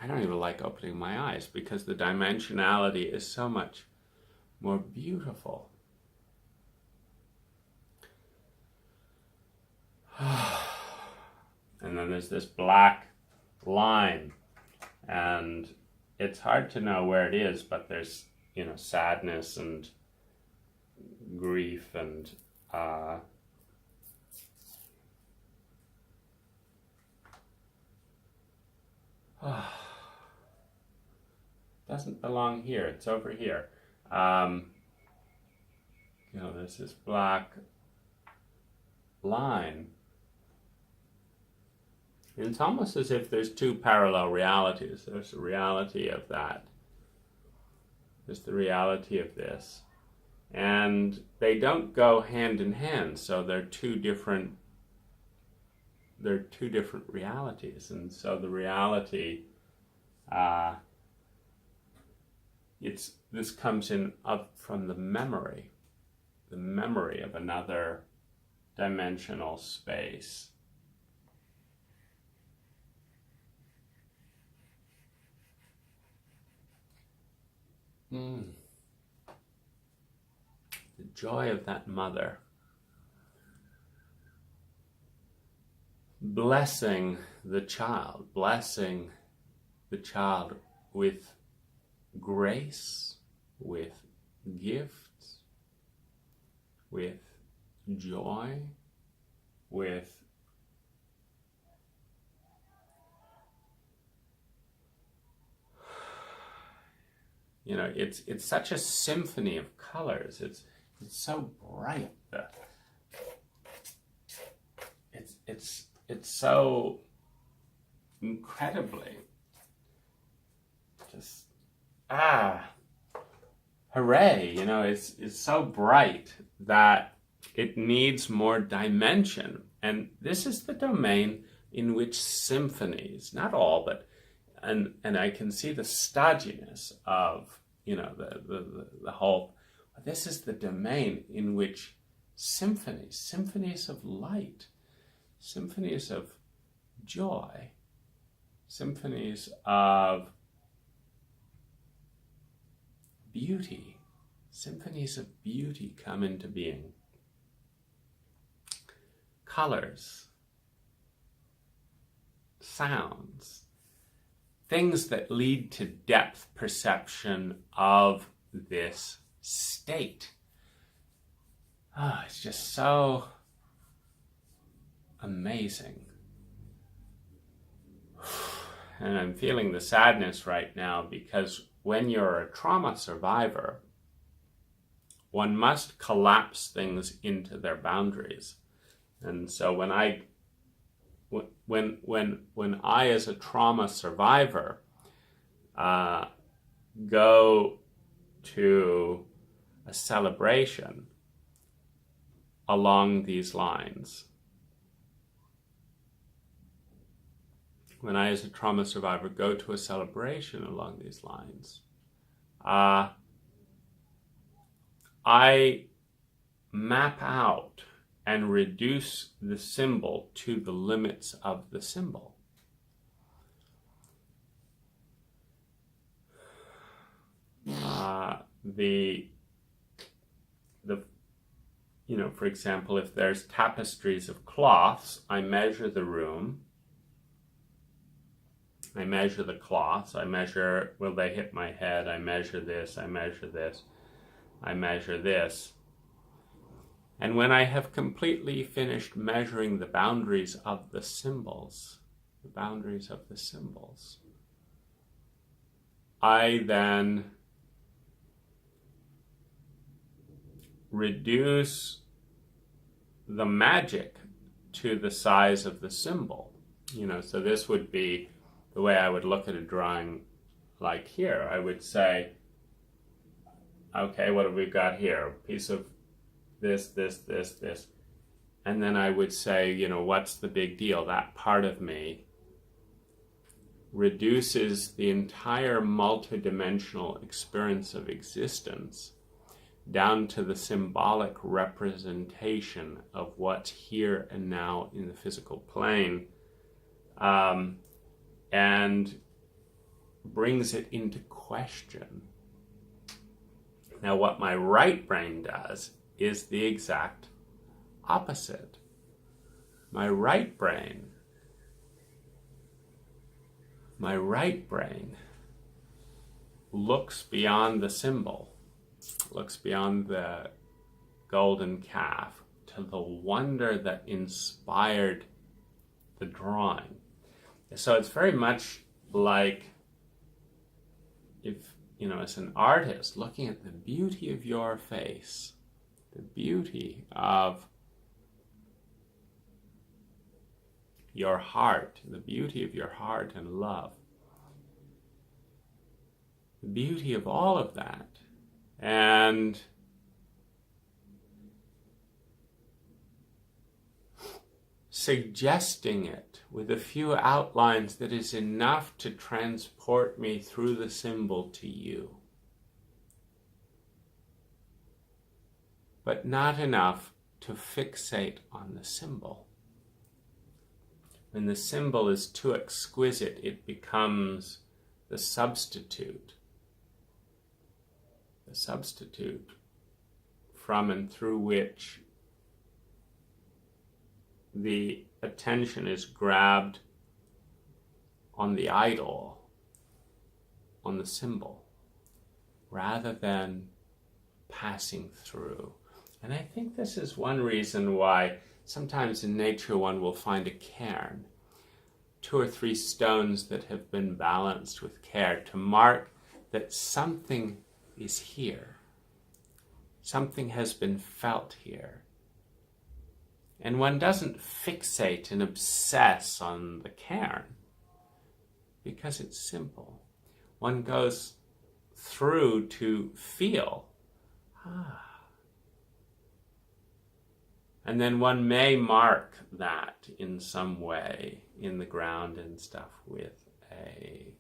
I don't even like opening my eyes because the dimensionality is so much more beautiful. And then there's this black line, and it's hard to know where it is, but there's, you know, sadness and grief and doesn't belong here, it's over here. You know, there's this black line. And it's almost as if there's two parallel realities. There's the reality of that. There's the reality of this. And they don't go hand in hand, so they're two different they're two different realities. And so the reality, this comes in up from the memory of another dimensional space. The joy of that mother blessing the child with grace, with gifts, with joy, with it's such a symphony of colors. It's so bright. It's so incredibly just hooray, it's so bright that it needs more dimension. And this is the domain in which symphonies, not all, but and I can see the stodginess of the whole. This is the domain in which symphonies of light, symphonies of joy, symphonies of beauty, symphonies of beauty come into being. Colors, sounds, things that lead to depth perception of this state. It's just so amazing. And I'm feeling the sadness right now because when you're a trauma survivor, one must collapse things into their boundaries. And so when I as a trauma survivor go to a celebration along these lines, when I as a trauma survivor go to a celebration along these lines, I map out and reduce the symbol to the limits of the symbol. For example, if there's tapestries of cloths, I measure the room. I measure the cloths. I measure, will they hit my head? I measure this. I measure this. I measure this. And when I have completely finished measuring the boundaries of the symbols, I then reduce the magic to the size of the symbol. So this would be the way I would look at a drawing like here. I would say, okay, what have we got here? A piece of this. And then I would say, what's the big deal? That part of me reduces the entire multidimensional experience of existence down to the symbolic representation of what's here and now in the physical plane, and brings it into question. Now, what my right brain does is the exact opposite. My right brain looks beyond the symbol, looks beyond the golden calf to the wonder that inspired the drawing. So it's very much like if, as an artist, looking at the beauty of your face, the beauty of your heart, the beauty of your heart and love, the beauty of all of that, and suggesting it with a few outlines that is enough to transport me through the symbol to you, but not enough to fixate on the symbol. When the symbol is too exquisite, it becomes the substitute from and through which the attention is grabbed on the idol, on the symbol, rather than passing through. And I think this is one reason why sometimes in nature one will find a cairn, 2 or 3 stones that have been balanced with care to mark that something is here. Something has been felt here. And one doesn't fixate and obsess on the cairn because it's simple. One goes through to feel. And then one may mark that in some way in the ground and stuff with a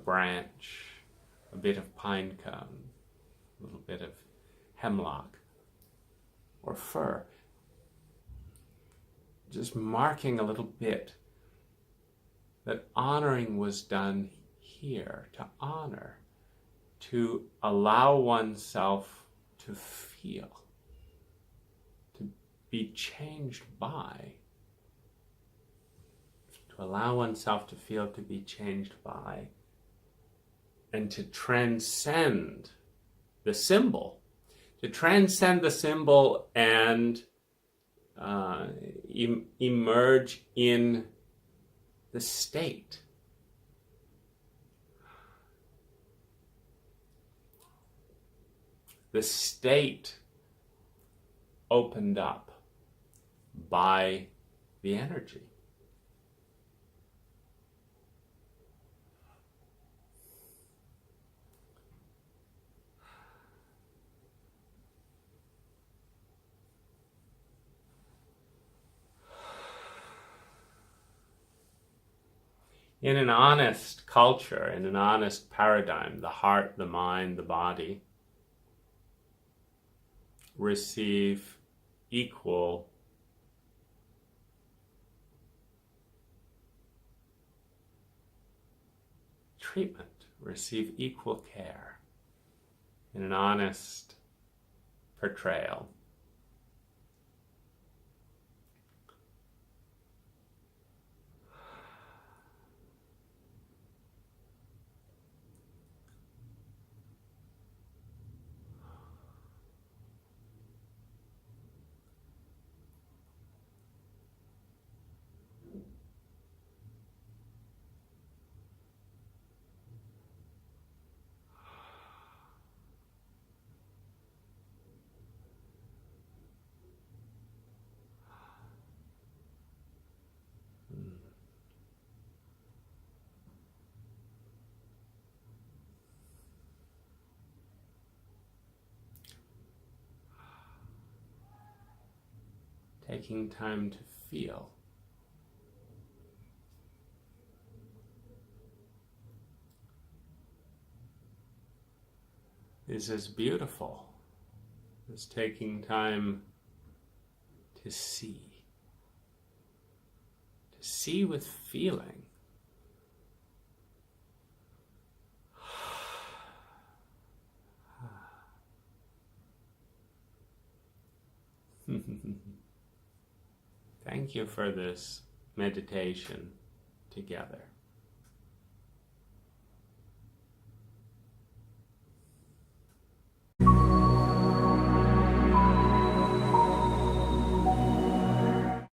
branch, a bit of pine cone, a little bit of hemlock or fir. Just marking a little bit that honoring was done here, to honor, to allow oneself to feel, to be changed by, to allow oneself to feel, to be changed by, and to transcend the symbol, and emerge in the state. The state opened up by the energy. In an honest culture, in an honest paradigm, the heart, the mind, the body receive equal treatment, receive equal care in an honest portrayal. Taking time to feel is as beautiful as taking time to see with feeling. Thank you for this meditation together.